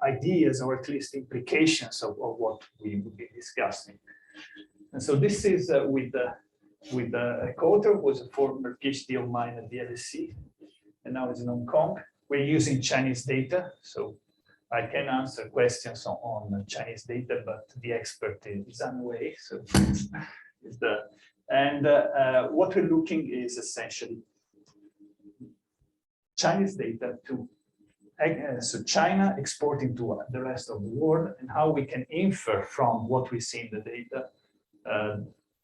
ideas, or at least implications of what we would be discussing. And so this is with a co-author, who was a former PhD of mine at the LSE, and now is in Hong Kong. We're using Chinese data, so I can answer questions on Chinese data, but the expert is unaware. So what we're looking is essentially Chinese data so China exporting to the rest of the world, and how we can infer from what we see in the data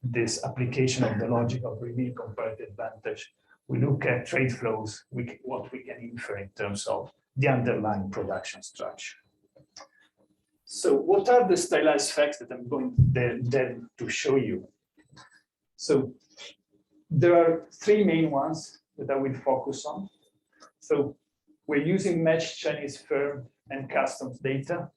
this application of the logic of reveal comparative advantage. We look at trade flows, what we can infer in terms of the underlying production structure. So what are the stylized facts that I'm going then to show you? So there are three main ones that I will focus on. So we're using matched Chinese firm and customs data.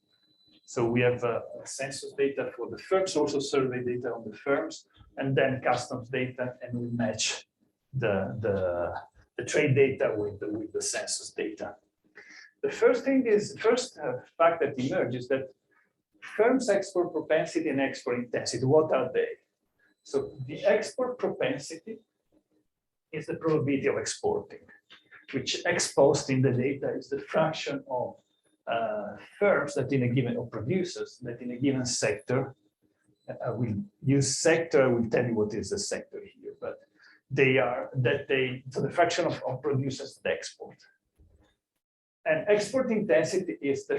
So we have census data for the firms, also survey data on the firms, and then customs data, and we match the trade data with the census data. The first fact that emerges is that firms' export propensity and export intensity, what are they? So the export propensity is the probability of exporting, which exposed in the data is the fraction of firms that in a given, or producers that in a given sector, I will use sector, I will tell you what is the sector here, but so the fraction of producers that export. And export intensity is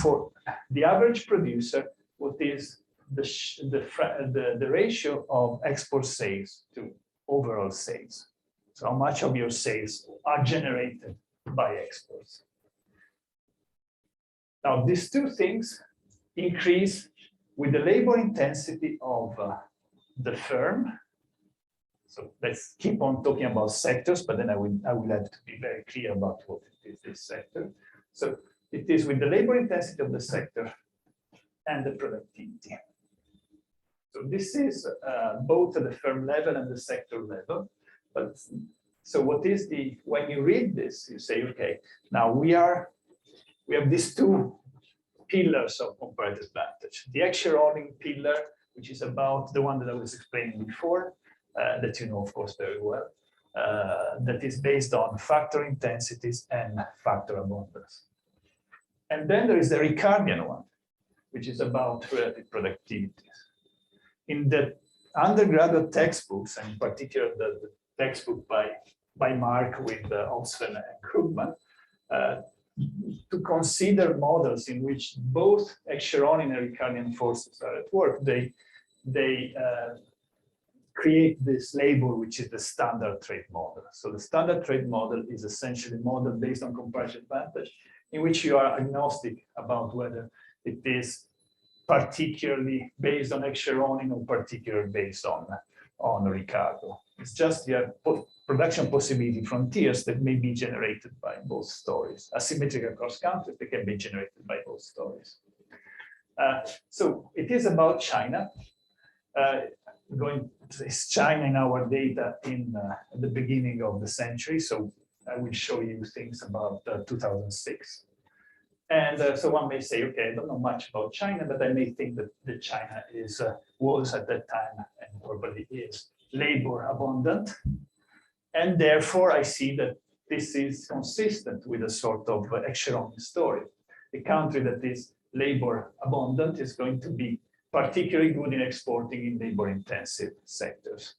for the average producer, what is the ratio of export sales to overall sales. So how much of your sales are generated by exports. Now, these two things increase with the labor intensity of the firm. So let's keep on talking about sectors, but then I will have to be very clear about what it is, this sector. So it is with the labor intensity of the sector and the productivity. So this is both at the firm level and the sector level. But so what is when you read this, you say, okay, now we have these two pillars of comparative advantage. The X-sharing pillar, which is about the one that I was explaining before, that you know, of course, very well, that is based on factor intensities and factor abundance. And then there is the Ricardian one, which is about relative productivities. In the undergraduate textbooks, and in particular the textbook by Mark with Osven and Krugman, to consider models in which both Excheronian and Ricardian forces are at work, they create this label, which is the standard trait model. So the standard trait model is essentially a model based on comparison advantage, in which you are agnostic about whether it is particularly based on Excheronian or particularly based on Ricardo. It's just the production possibility frontiers that may be generated by both stories. Asymmetrical cross countries that can be generated by both stories. So it is about China. It's China in our data at the beginning of the century. So I will show you things about 2006. And so one may say, okay, I don't know much about China, but I may think that China was at that time, and probably is, labor abundant. And therefore, I see that this is consistent with a sort of Excheronian story. A country that is labor abundant is going to be particularly good in exporting in labor-intensive sectors.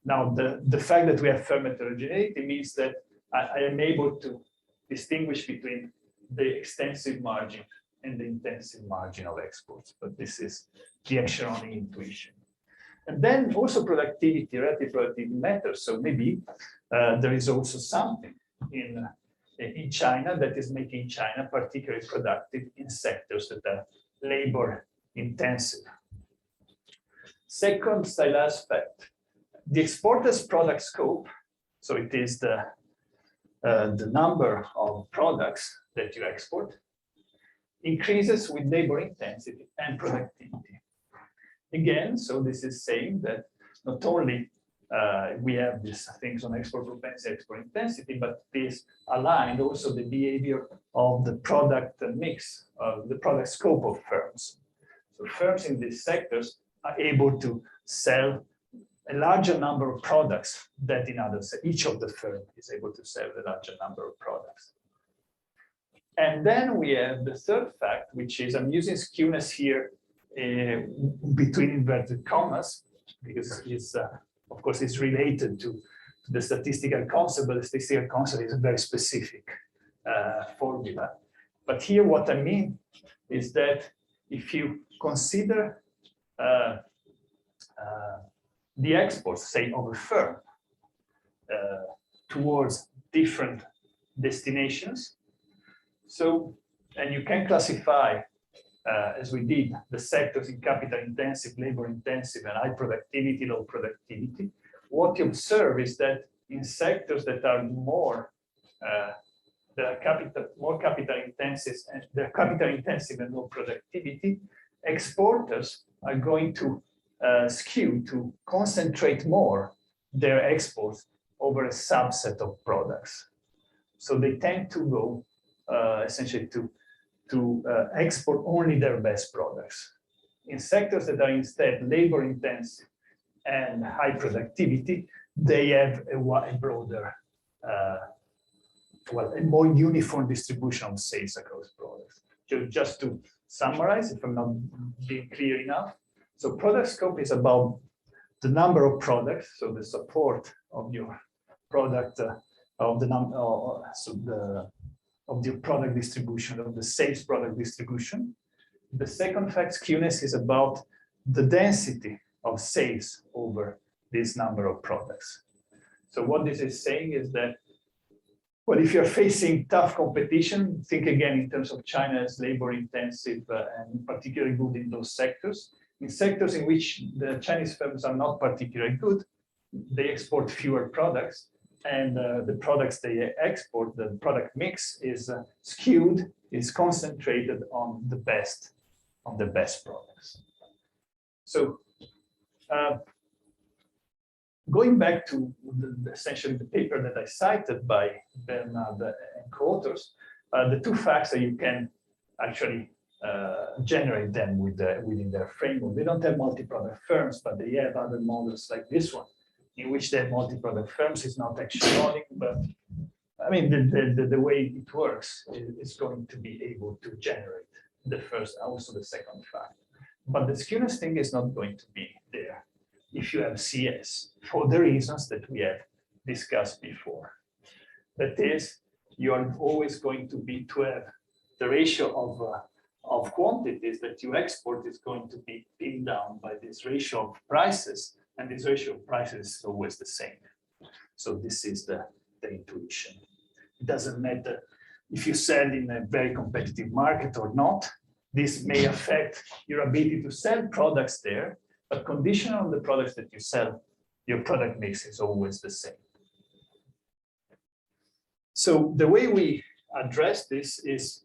Now, the fact that we have firm heterogeneity means that I am able to distinguish between the extensive margin and the intensive margin of exports. But this is the Excheronian intuition. And then also productivity, relative productivity matters. So maybe there is also something in China that is making China particularly productive in sectors that are labor intensive. Second style aspect, the exporter's product scope. So it is the number of products that you export increases with labor intensity and productivity. Again, so this is saying that not only we have these things on export propensity, export intensity, but this aligned also the behavior of the product mix, of the product scope of firms. So firms in these sectors are able to sell a larger number of products than in others. Each of the firms is able to sell a larger number of products. And then we have the third fact, which is, I'm using skewness here between inverted commas, because it's, of course, it's related to the statistical concept, but the statistical concept is a very specific formula. But here what I mean is that if you consider the exports, say, of a firm towards different destinations, so, and you can classify, as we did, the sectors in capital intensive, labor intensive, and high productivity, low productivity. What you observe is that in sectors that are more capital intensive, and they're capital intensive and low productivity, exporters are going to skew to concentrate more their exports over a subset of products. So they tend to go essentially to export only their best products. In sectors that are instead labor intensive and high productivity, they have a broader, a more uniform distribution of sales across products. So just to summarize, if I'm not being clear enough, so product scope is about the number of products, so the support of your product, of the number, of the product distribution, of the sales product distribution. The second fact, skewness, is about the density of sales over this number of products. So what this is saying is that, well, if you're facing tough competition, think again in terms of China as labor intensive and particularly good in those sectors. In sectors in which the Chinese firms are not particularly good, they export fewer products, and the products they export, the product mix is skewed, is concentrated on the best products. So going back to essentially the paper that I cited by Bernard and co-authors, the two facts that you can actually generate them within their framework. They don't have multi-product firms, but they have other models like this one, in which they have multi-product firms. It's not echelonic, but I mean, the way it works is going to be able to generate the first, also the second fact. But the skewness thing is not going to be there if you have CS, for the reasons that we have discussed before. That is, you are always going to have the ratio of quantities that you export is going to be pinned down by this ratio of prices, and this ratio of prices is always the same. So this is the intuition. It doesn't matter if you sell in a very competitive market or not. This may affect your ability to sell products there, but conditional on the products that you sell, your product mix is always the same. So the way we address this is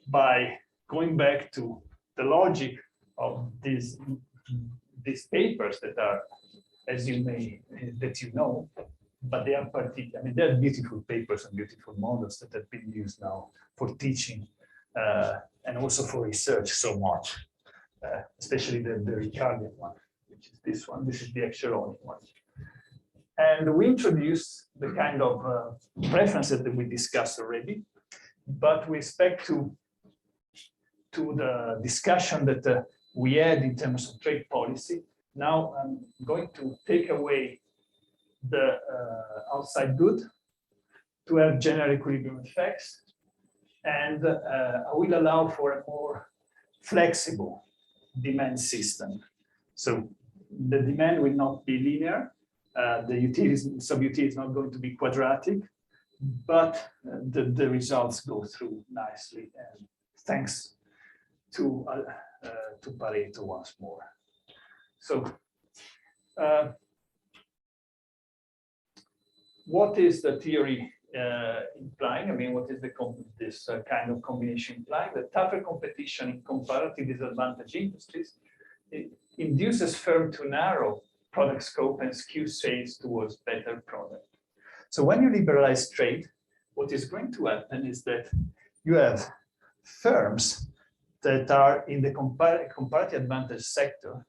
by going back to the logic of these papers that are, as you know, but they are particular. I mean, they're beautiful papers and beautiful models that have been used now for teaching and also for research so much, especially the Ricardian one, which is this one. This is the echelonic one. And we introduced the kind of preferences that we discussed already, but with respect to the discussion that we had in terms of trade policy. Now I'm going to take away the outside good to have general equilibrium effects, and I will allow for a more flexible demand system. So the demand will not be linear. The sub-utility is not going to be quadratic, but the results go through nicely, and thanks to Pareto once more. So what is the theory implying? I mean, what is this kind of combination implying? The tougher competition in comparative disadvantaged industries, it induces firm to narrow product scope and skew sales towards better product. So when you liberalize trade, what is going to happen is that you have firms that are in the comparative advantage sector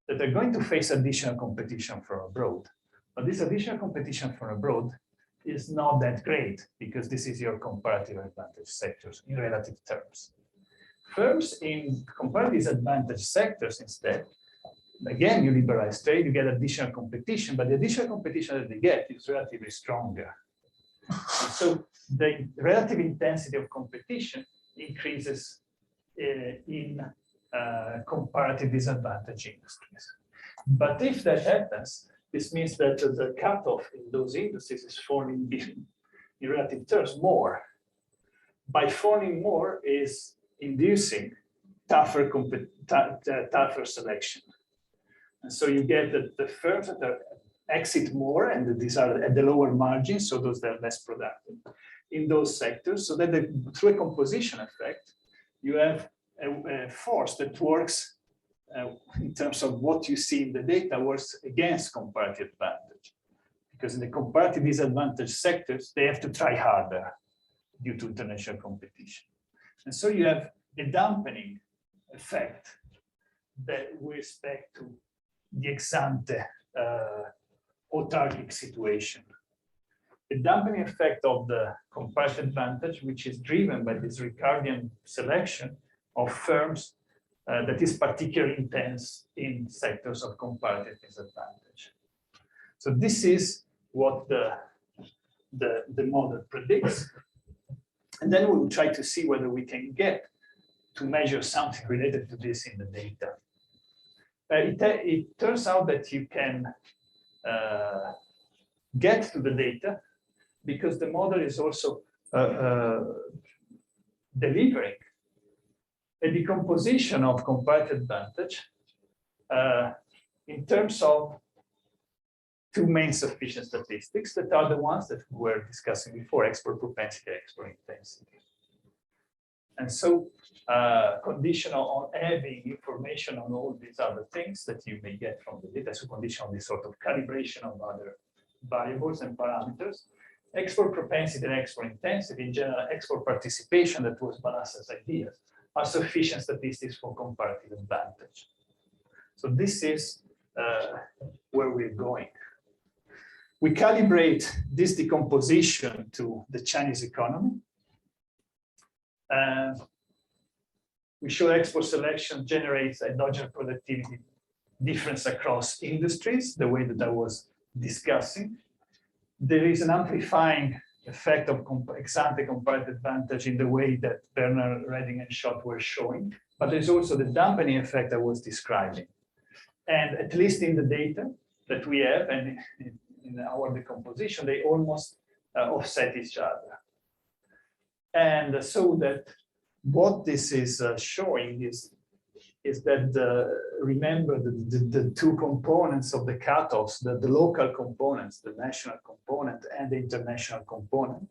that are going to face additional competition from abroad. But this additional competition from abroad is not that great because this is your comparative advantage sectors in relative terms. Firms in comparative disadvantage sectors instead, again, you liberalize trade, you get additional competition, but the additional competition that they get is relatively stronger. So the relative intensity of competition increases in comparative disadvantage industries. But if that happens, this means that the cutoff in those industries is falling in relative terms more. By falling more is inducing tougher selection. And so you get the firms that are exit more, and these are at the lower margin, so those that are less productive in those sectors, so that through a composition effect, you have a force that works in terms of what you see in the data works against comparative advantage. Because in the comparative disadvantage sectors, they have to try harder due to international competition. And so you have a dampening effect that with respect to the ex-ante autarkic situation. A dampening effect of the comparative advantage, which is driven by this Ricardian selection of firms that is particularly intense in sectors of comparative disadvantage. So this is what the model predicts. And then we will try to see whether we can get to measure something related to this in the data. It turns out that you can get to the data because the model is also delivering a decomposition of comparative advantage in terms of two main sufficient statistics that are the ones that we were discussing before: export propensity, export intensity. And so conditional on having information on all these other things that you may get from the data, so conditional on this sort of calibration of other variables and parameters, export propensity and export intensity, in general, export participation, that was Banassa's ideas, are sufficient statistics for comparative advantage. So this is where we're going. We calibrate this decomposition to the Chinese economy. We show export selection generates endogenous productivity difference across industries, the way that I was discussing. There is an amplifying effect of ex-ante comparative advantage in the way that Bernard, Redding, and Schott were showing, but there's also the dampening effect I was describing. And at least in the data that we have and in our decomposition, they almost offset each other. And so that what this is showing is that, remember the two components of the cutoffs, the local components, the national component and the international component.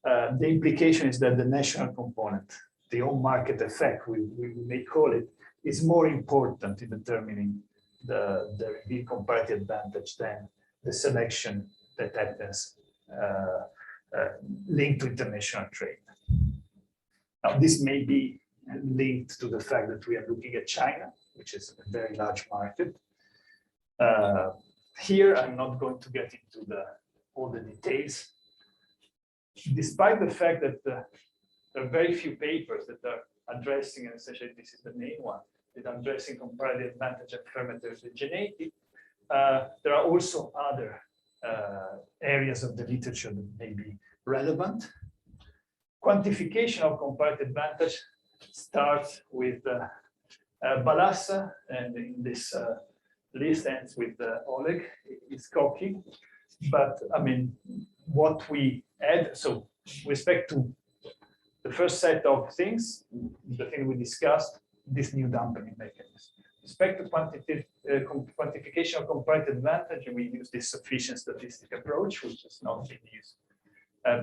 The implication is that the national component, the home market effect, we may call it, is more important in determining the real comparative advantage than the selection that happens linked to international trade. Now, this may be linked to the fact that we are looking at China, which is a very large market. Here, I'm not going to get into all the details. Despite the fact that there are very few papers that are addressing, and essentially this is the main one, that are addressing comparative advantage and firm heterogeneity, there are also other areas of the literature that may be relevant. Quantification of comparative advantage starts with Balassa, and in this list ends with Oleg Iskoki. But I mean, what we add, so with respect to the first set of things, the thing we discussed, this new dampening mechanism. With respect to quantification of comparative advantage, we use this sufficient statistic approach, which has not been used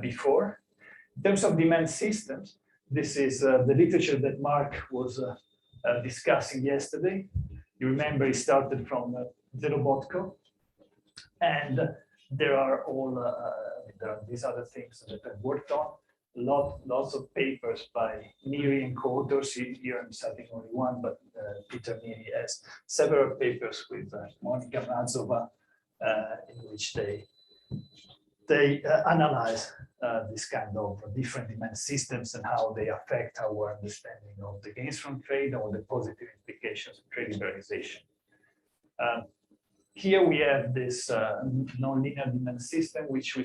before. In terms of demand systems, this is the literature that Mark was discussing yesterday. You remember he started from Zerobotko, and there are these other things that I've worked on. Lots of papers by Miri and co-authors. Here I'm citing only one, but Peter Miri has several papers with Monica Mrazova in which they analyze this kind of different demand systems and how they affect our understanding of the gains from trade or the positive implications of trade liberalization. Here we have this nonlinear demand system, which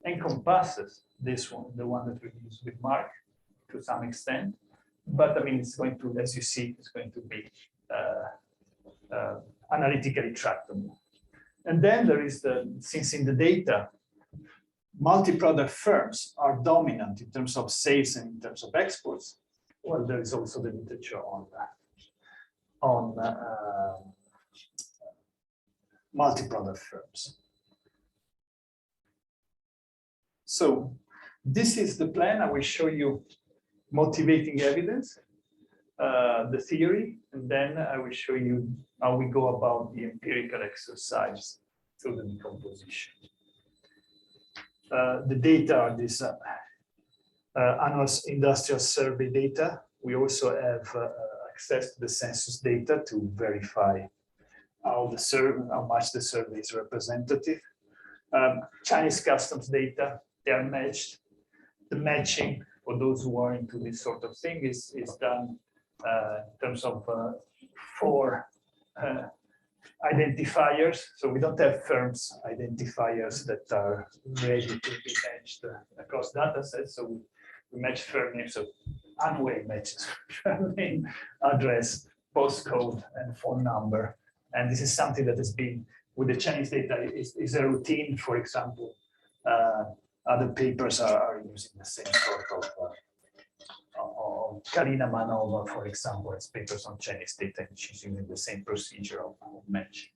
encompasses this one, the one that we use with Mark to some extent. But I mean, it's going to, as you see, it's going to be analytically tractable. And then there is since in the data, multi-product firms are dominant in terms of sales and in terms of exports. Well, there is also the literature on multi-product firms. So this is the plan. I will show you motivating evidence, the theory, and then I will show you how we go about the empirical exercise through the decomposition. The data are this annual industrial survey data. We also have access to the census data to verify how much the survey is representative. Chinese customs data, they are matched. The matching for those who are into this sort of thing is done in terms of 4 identifiers. So we don't have firms identifiers that are ready to be matched across data sets. So we match firm names. So Anway matches firm name, address, postcode, and phone number. And this is something that has been with the Chinese data is a routine. For example, other papers are using the same sort of Karina Manova, for example, has papers on Chinese data, and she's using the same procedure of matching.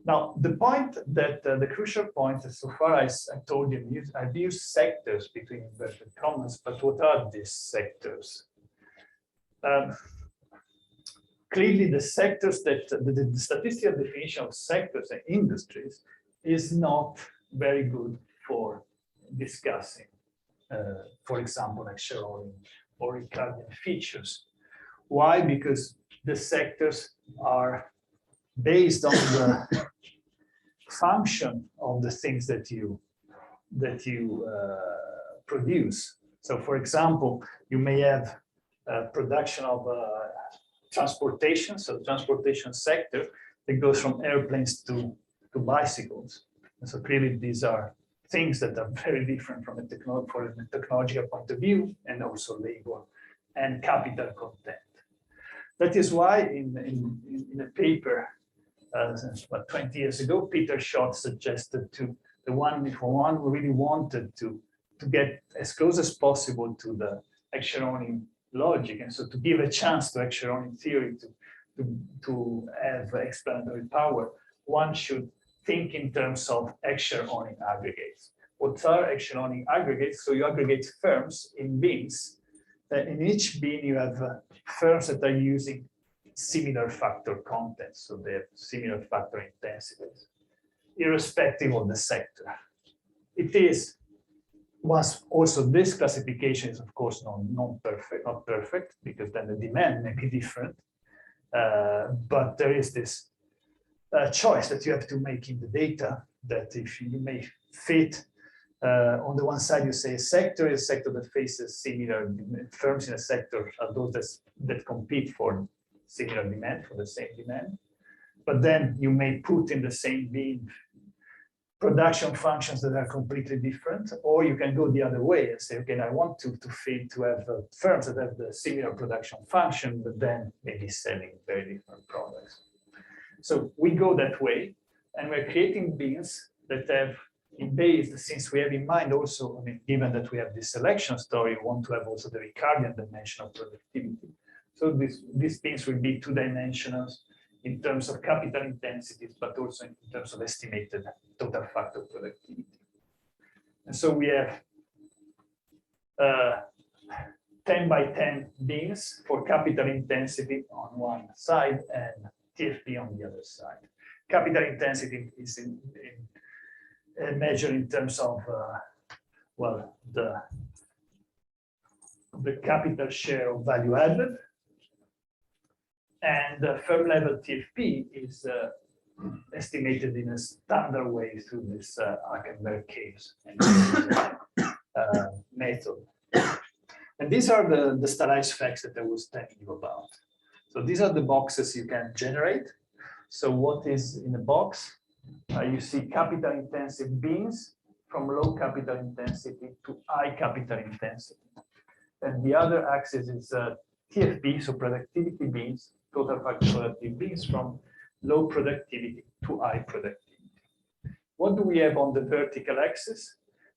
Now, the point that the crucial point, so far as I told you, I've used sectors between inverted commas, but what are these sectors? Clearly, the sectors that the statistical definition of sectors and industries is not very good for discussing for example, extraordinary or Ricardian features. Why? Because the sectors are based on the function of the things that you produce. So, for example, you may have production of transportation, so transportation sector that goes from airplanes to bicycles. And so clearly these are things that are very different from a technological point of view, and also labor and capital content. That is why in a paper about 20 years ago, Peter Schott suggested to the one, if one really wanted to get as close as possible to the Echelonic logic, and so to give a chance to Echelonic theory to have explanatory power, one should think in terms of Echelonic aggregates. What are Echelonic aggregates? So you aggregate firms in bins. In each bin, you have firms that are using similar factor contents, so they have similar factor intensities, irrespective of the sector. It is, once also this classification is of course not perfect, because then the demand may be different, but there is this choice that you have to make in the data, that if you may fit, on the one side you say a sector is a sector that faces similar firms in a sector are those that compete for similar demand, for the same demand, but then you may put in the same bin production functions that are completely different, or you can go the other way and say, okay, I want to have firms that have the similar production function, but then maybe selling very different products. So we go that way, and we're creating bins that have in base, since we have in mind also, I mean, given that we have this selection story, we want to have also the Ricardian dimension of productivity. So these bins will be two-dimensional in terms of capital intensities, but also in terms of estimated total factor productivity. And so we have 10 by 10 bins for capital intensity on one side and TFP on the other side. Capital intensity is measured in terms of, well, the capital share of value added. And the firm level TFP is estimated in a standard way through this Hackenberg case method. And these are the stylized facts that I was telling you about. So these are the boxes you can generate. So what is in a box? You see capital intensive bins from low capital intensity to high capital intensity. And the other axis is TFP, so productivity bins, total factor productive bins from low productivity to high productivity. What do we have on the vertical axis?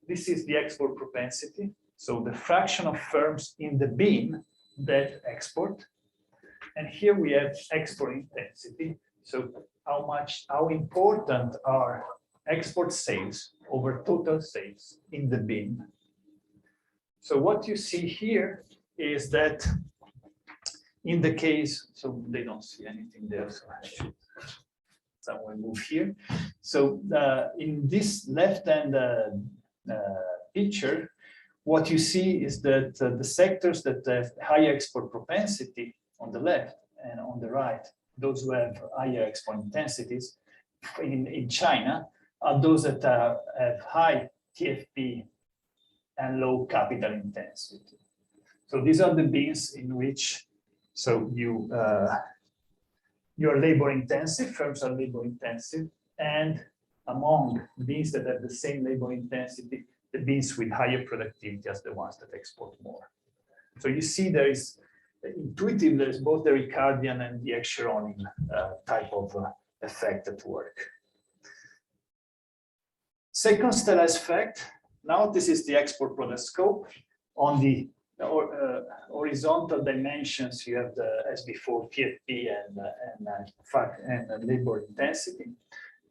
This is the export propensity. So the fraction of firms in the bin that export. And here we have export intensity. So how important are export sales over total sales in the bin? So what you see here is that in the case, so they don't see anything there, so I should somewhere move here. So in this left-hand picture, what you see is that the sectors that have higher export propensity on the left and on the right, those who have higher export intensities in China, are those that have high TFP and low capital intensity. So these are the bins in which, so you are labor intensive, firms are labor intensive, and among bins that have the same labor intensity, the bins with higher productivity as the ones that export more. So you see there is intuitive, there is both the Ricardian and the Echelonic type of effect at work. Second stylized fact, now this is the export product scope. On the horizontal dimensions, you have the, as before, TFP and labor intensity.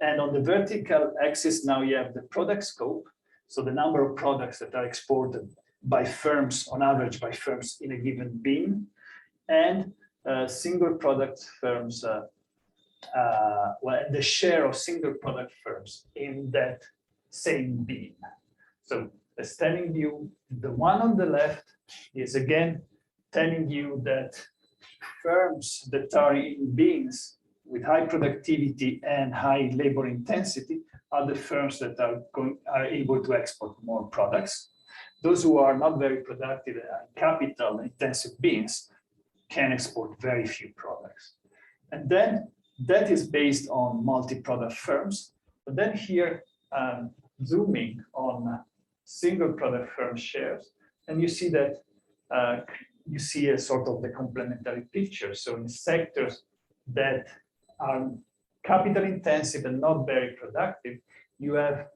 And on the vertical axis, now you have the product scope. So the number of products that are exported by firms, on average by firms in a given bin, and single product firms, well, the share of single product firms in that same bin. So It's telling you, the one on the left is again telling you that firms that are in beans with high productivity and high labor intensity are the firms that are able to export more products. Those who are not very productive and capital intensive beans can export very few products. And then that is based on multi-product firms. But then here, zooming on single product firm shares, and you see that you see a sort of the complementary picture. So in sectors that are capital intensive and not very productive, you have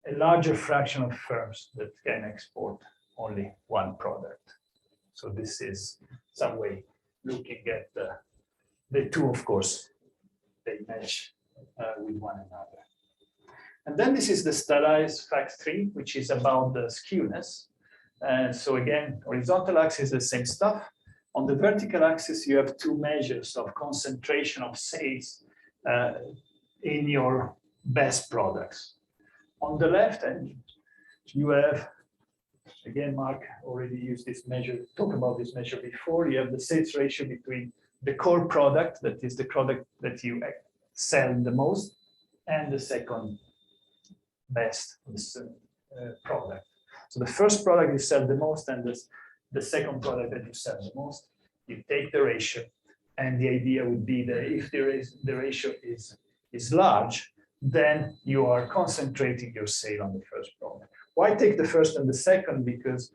a larger fraction of firms that can export only one product. So this is some way looking at the two, of course, they match with one another. And then this is the stylized fact 3, which is about the skewness. And so again, horizontal axis is the same stuff. On the vertical axis, you have two measures of concentration of sales in your best products. On the left, and you have, again, Mark already used this measure, talked about this measure before. You have the sales ratio between the core product, that is the product that you sell the most, and the second best product. So the first product you sell the most, and the second product that you sell the most, you take the ratio, and the idea would be that if the ratio is large, then you are concentrating your sale on the first product. Why take the first and the second? Because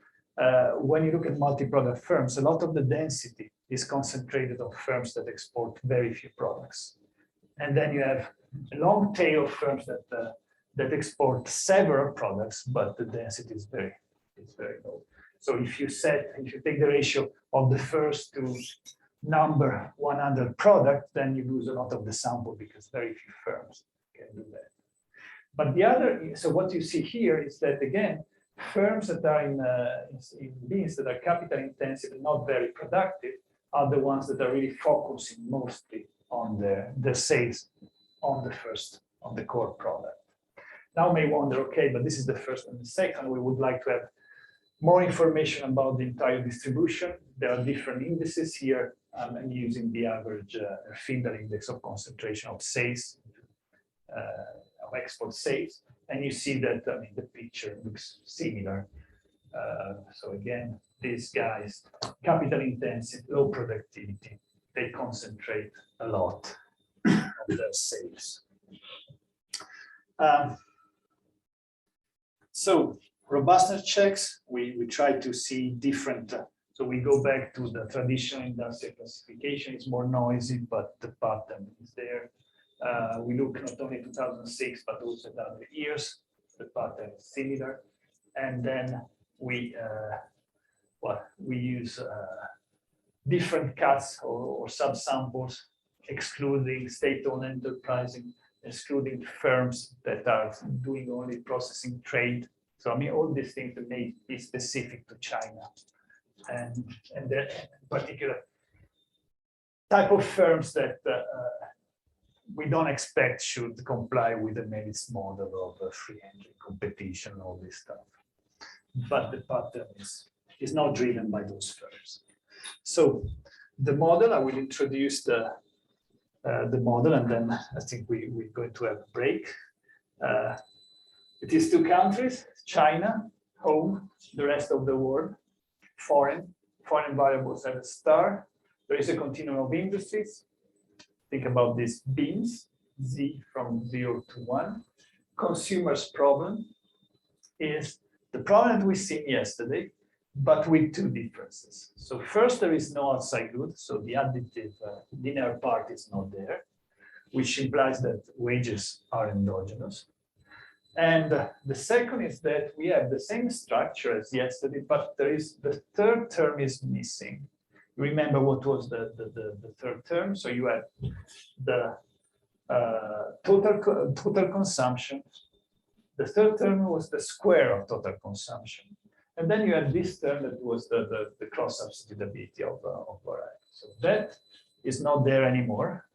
when you look at multi-product firms, a lot of the density is concentrated on firms that export very few products. And then you have a long tail of firms that export several products, but the density is very low. So if you take the ratio of the first to number 100 product, then you lose a lot of the sample because very few firms can do that. But the other, so what you see here is that again, firms that are in beans that are capital intensive and not very productive are the ones that are really focusing mostly on the sales on the core product. Now you may wonder, okay, but this is the first and the second. We would like to have more information about the entire distribution. There are different indices here. I'm using the average Finder index of concentration of sales, of export sales. And you see that the picture looks similar. So again, these guys, capital intensive, low productivity, they concentrate a lot on their sales. So robustness checks, we try to see different, so we go back to the traditional industrial classification. It's more noisy, but the pattern is there. We look not only 2006, but also at other years. The pattern is similar. And then we use different cuts or subsamples, excluding state-owned enterprising, excluding firms that are doing only processing trade. So I mean, all these things that may be specific to China, and the particular type of firms that we don't expect should comply with the Merits model of free entry competition, all this stuff. But the pattern is not driven by those firms. So the model, I will introduce the model, and then I think we're going to have a break. It is two countries, China, home, the rest of the world, foreign variables have a star. There is a continuum of industries. Think about these beans, Z from 0 to 1. Consumers' problem is the problem that we seen yesterday, but with two differences. So first, there is no outside good, so the additive linear part is not there, which implies that wages are endogenous. And the second is that we have the same structure as yesterday, but there is the third term is missing. Remember what was the third term? So you have the total consumption. The third term was the square of total consumption. And then you have this term that was the cross-substitutability of variety. So that is not there anymore.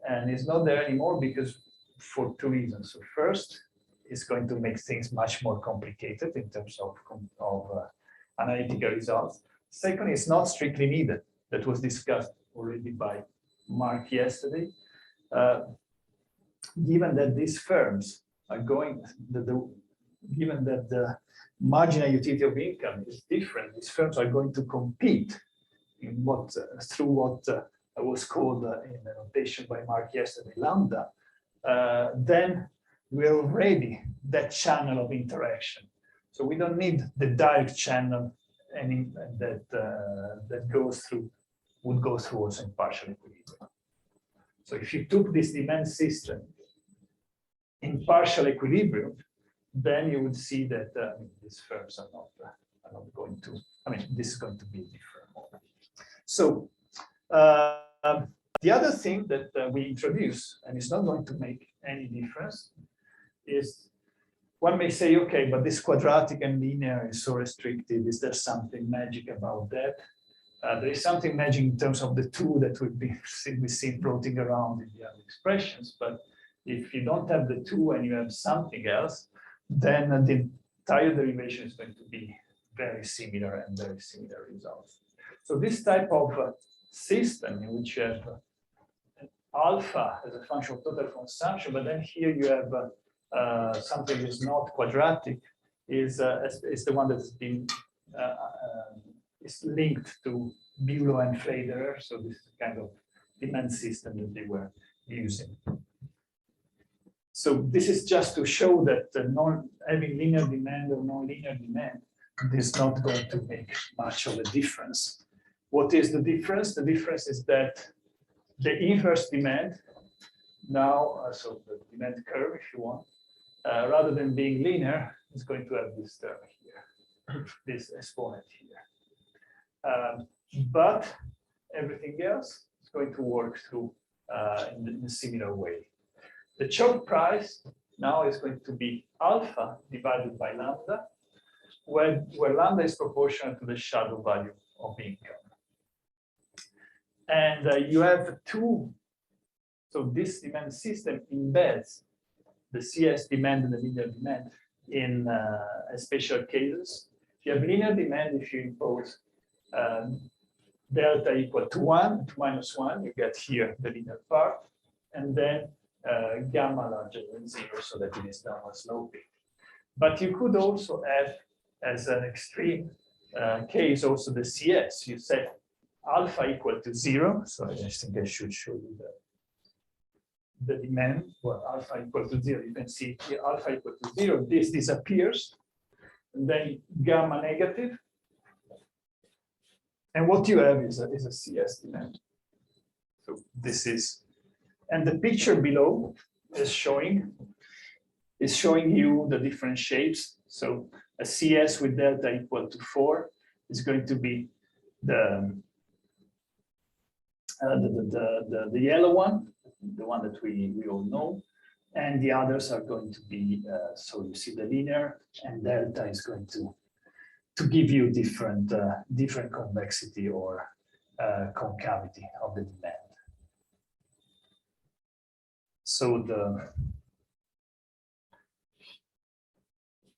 And it's not there anymore because for two reasons. So first, is going to make things much more complicated in terms of analytical results. Second, it's not strictly needed. That was discussed already by Mark yesterday. Given that these firms are going, given that the marginal utility of income is different, these firms are going to compete in what through what was called in the notation by Mark yesterday, lambda. Then we're already that channel of interaction. So we don't need the direct channel that goes through, would go through also in partial equilibrium. So if you took this demand system in partial equilibrium, then you would see that these firms are not going to, this is going to be a different model. So the other thing that we introduce, and it's not going to make any difference, is one may say, okay, but this quadratic and linear is so restrictive. Is there something magic about that? There is something magic in terms of the two that we see floating around in the other expressions. But if you don't have the two and you have something else, then the entire derivation is going to be very similar and very similar results. So this type of system in which you have alpha as a function of total consumption, but then here you have something that is not quadratic, is the one that's been is linked to Bülow and Federer. So this is kind of demand system that they were using. So this is just to show that having linear demand or non-linear demand is not going to make much of a difference. What is the difference? The difference is that the inverse demand now, so the demand curve, if you want, rather than being linear, is going to have this term here, this exponent here. But everything else is going to work through in a similar way. The choke price now is going to be alpha divided by lambda, where lambda is proportional to the shadow value of income. And you have two, so this demand system embeds the CS demand and the linear demand in special cases. You have linear demand if you impose delta equal to 1 to minus 1, you get here the linear part, and then gamma larger than 0, so that it is downward sloping. But you could also have, as an extreme case, also the CS. You set alpha equal to 0, so I just think I should show you the demand for alpha equal to 0. You can see here alpha equal to 0, this disappears, and then gamma negative. And what you have is a CS demand. So this is, and the picture below is showing you the different shapes. So a CS with delta equal to 4 is going to be the yellow one, the one that we all know, and the others are going to be, so you see the linear, and delta is going to give you different convexity or concavity of the demand. So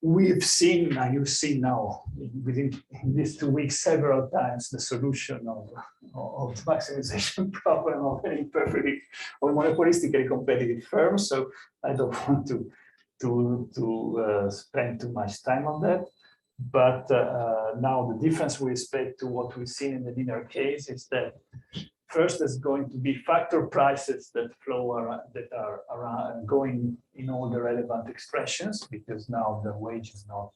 we've seen, you've seen now within these 2 weeks several times the solution of the maximization problem of any perfectly or monopolistically competitive firm. So I don't want to spend too much time on that. But now the difference with respect to what we've seen in the linear case is that first there's going to be factor prices that flow around, that are around going in all the relevant expressions, because now the wage is not,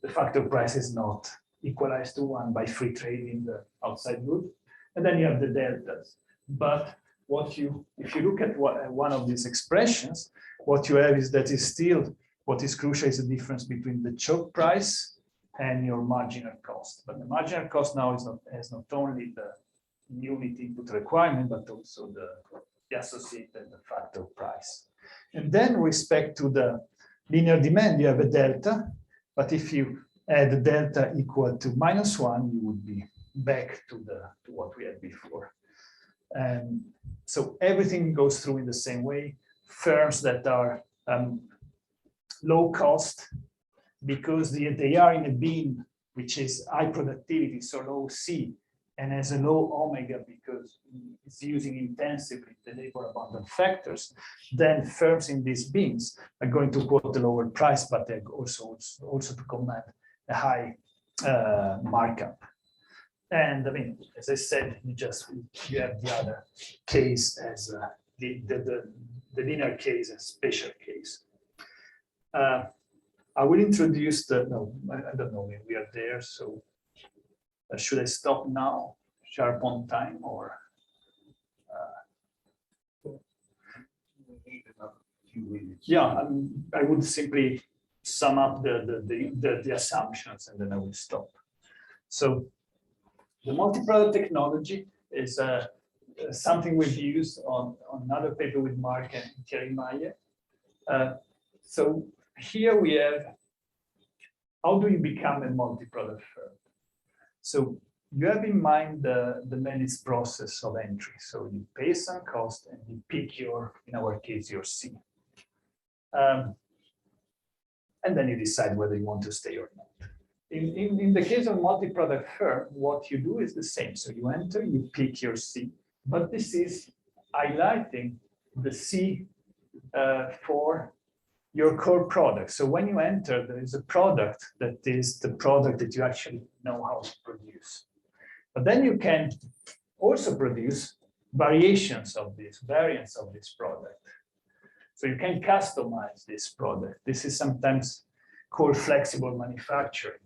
the factor price is not equalized to 1 by free trade in the outside good. And then you have the deltas. But if you look at one of these expressions, what you have is that is still, what is crucial is the difference between the choke price and your marginal cost. But the marginal cost now has not only the unit input requirement, but also the associated factor price. And then with respect to the linear demand, you have a delta, but if you add the delta equal to -1, you would be back to what we had before. And so everything goes through in the same way. Firms that are low cost because they are in a beam which is high productivity, so low C, and has a low omega because it's using intensively the labor abundant factors, then firms in these beams are going to quote a lower price, but they're also to command a high markup. And I mean, as I said, you have the other case as the linear case and spatial case. I will introduce I don't know if we are there, so should I stop now, sharp on time, or? Yeah, I would simply sum up the assumptions and then I will stop. So the multi-product technology is something we've used on another paper with Mark and Thierry Maillet. So here we have, how do you become a multi-product firm? So you have in mind the Melis process of entry. So you pay some cost and you pick your, in our case, your C. And then you decide whether you want to stay or not. In the case of multi-product firm, what you do is the same. So you enter, you pick your C, but this is highlighting the C for your core product. So when you enter, there is a product that is the product that you actually know how to produce. But then you can also produce variants of this product. So you can customize this product. This is sometimes called flexible manufacturing.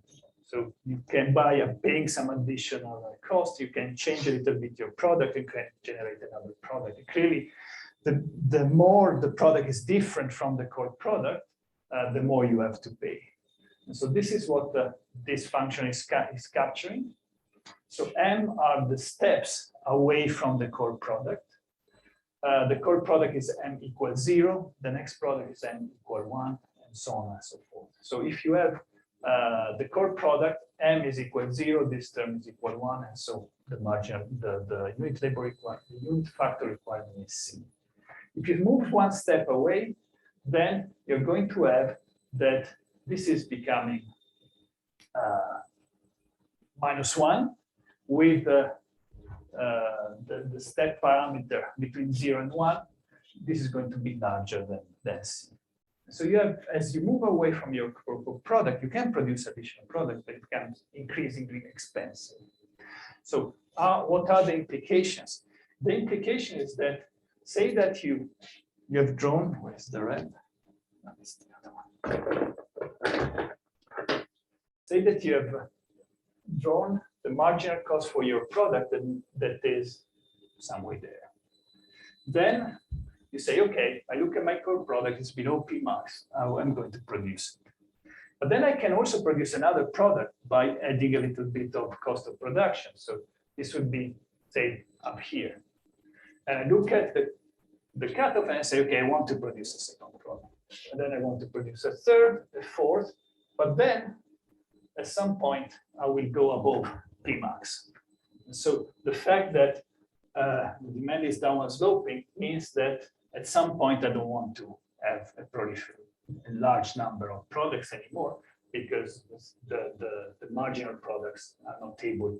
So you can paying some additional cost, you can change a little bit your product, you can generate another product. And clearly, the more the product is different from the core product, the more you have to pay. And so this is what this function is capturing. So M are the steps away from the core product. The core product is M equals 0, the next product is M equal 1, and so on and so forth. So if you have the core product, M is equal 0, this term is equal 1, and so the margin, the unit labor requirement, the unit factor requirement is C. If you move one step away, then you're going to have that this is becoming -1 with the step parameter between 0 and 1. This is going to be larger than C. So you have, as you move away from your core product, you can produce additional products, but it becomes increasingly expensive. So what are the implications? The implication is that, say that you have drawn, where's the red? That's the other one. Say that you have drawn the marginal cost for your product that is somewhere there. Then you say, okay, I look at my core product, it's below Pmax, I'm going to produce it. But then I can also produce another product by adding a little bit of cost of production. So this would be, say, up here. And I look at the cutoff and I say, okay, I want to produce a second product. And then I want to produce a third, a fourth, but then at some point I will go above Pmax. So the fact that the demand is downward sloping means that at some point I don't want to have a large number of products anymore because the marginal products are not able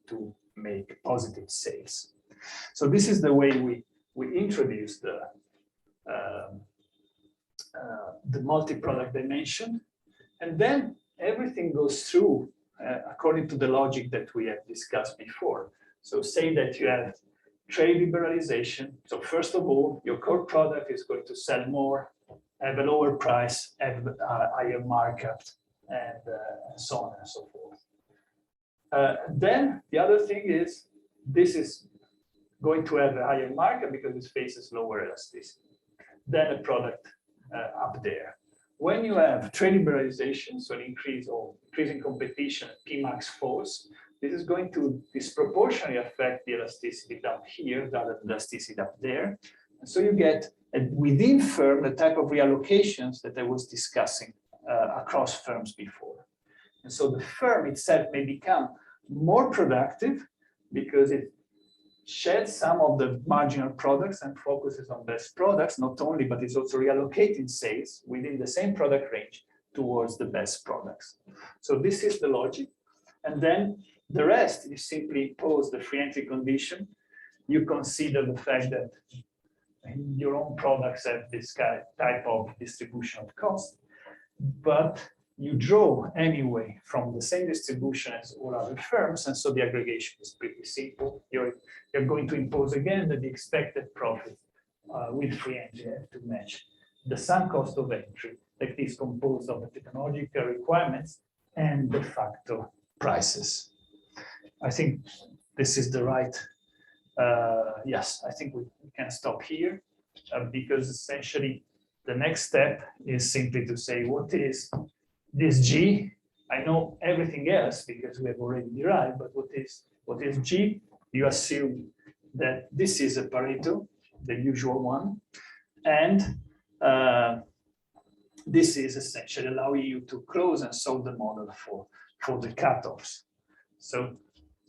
to make positive sales. So this is the way we introduce the multi-product dimension, and then everything goes through according to the logic that we have discussed before. So say that you have trade liberalization. So first of all, your core product is going to sell more, have a lower price, have a higher markup, and so on and so forth. Then the other thing is, this is going to have a higher markup because it faces lower elasticity than a product up there. When you have trade liberalization, so an increase or increasing competition, Pmax falls, this is going to disproportionately affect the elasticity down here rather than the elasticity up there. And so you get within firm the type of reallocations that I was discussing across firms before. And so the firm itself may become more productive because it sheds some of the marginal products and focuses on best products, not only, but it's also reallocating sales within the same product range towards the best products. So this is the logic. And then the rest, you simply impose the free entry condition. You consider the fact that your own products have this type of distribution of cost, but you draw anyway from the same distribution as all other firms, and so the aggregation is pretty simple. You're going to impose again that the expected profit with free entry have to match the sum cost of entry that is composed of the technological requirements and de facto prices. I think this is the right, yes, I think we can stop here because essentially the next step is simply to say, what is this G? I know everything else because we have already derived, but what is G? You assume that this is a Pareto, the usual one, and this is essentially allowing you to close and solve the model for the cutoffs. So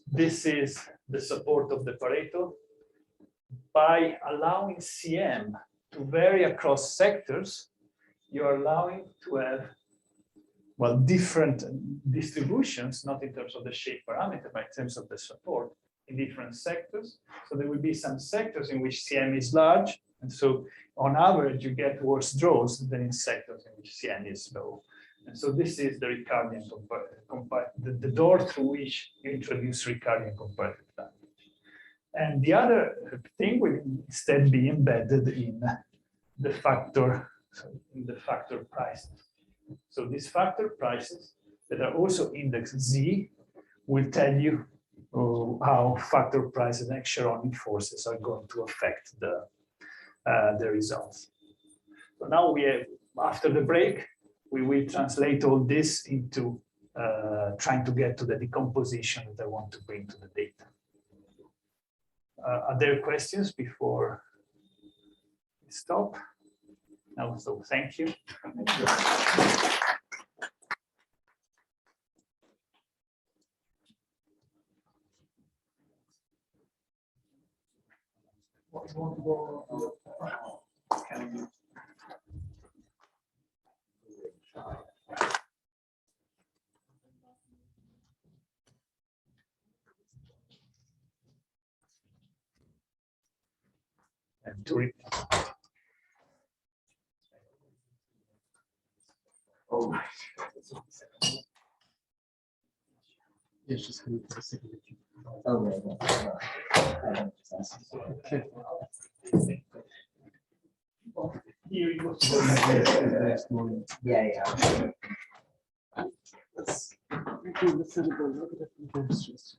this is the support of the Pareto. By allowing CM to vary across sectors, you're allowing to have, well, different distributions, not in terms of the shape parameter, but in terms of the support in different sectors. So there will be some sectors in which CM is large, and so on average, you get worse draws than in sectors in which CM is low. And so this is the Ricardian the door through which you introduce Ricardian comparative advantage. And the other thing will instead be embedded in the factor, prices. So these factor prices that are also index Z will tell you how factor prices and Sharoney forces are going to affect the results. So now we have, after the break, we will translate all this into trying to get to the decomposition that I want to bring to the data. Are there questions before we stop? No, so thank you. And to Oh, Yes, just going to the second. okay. here you go. Yeah. Let's do the physical look at it. Just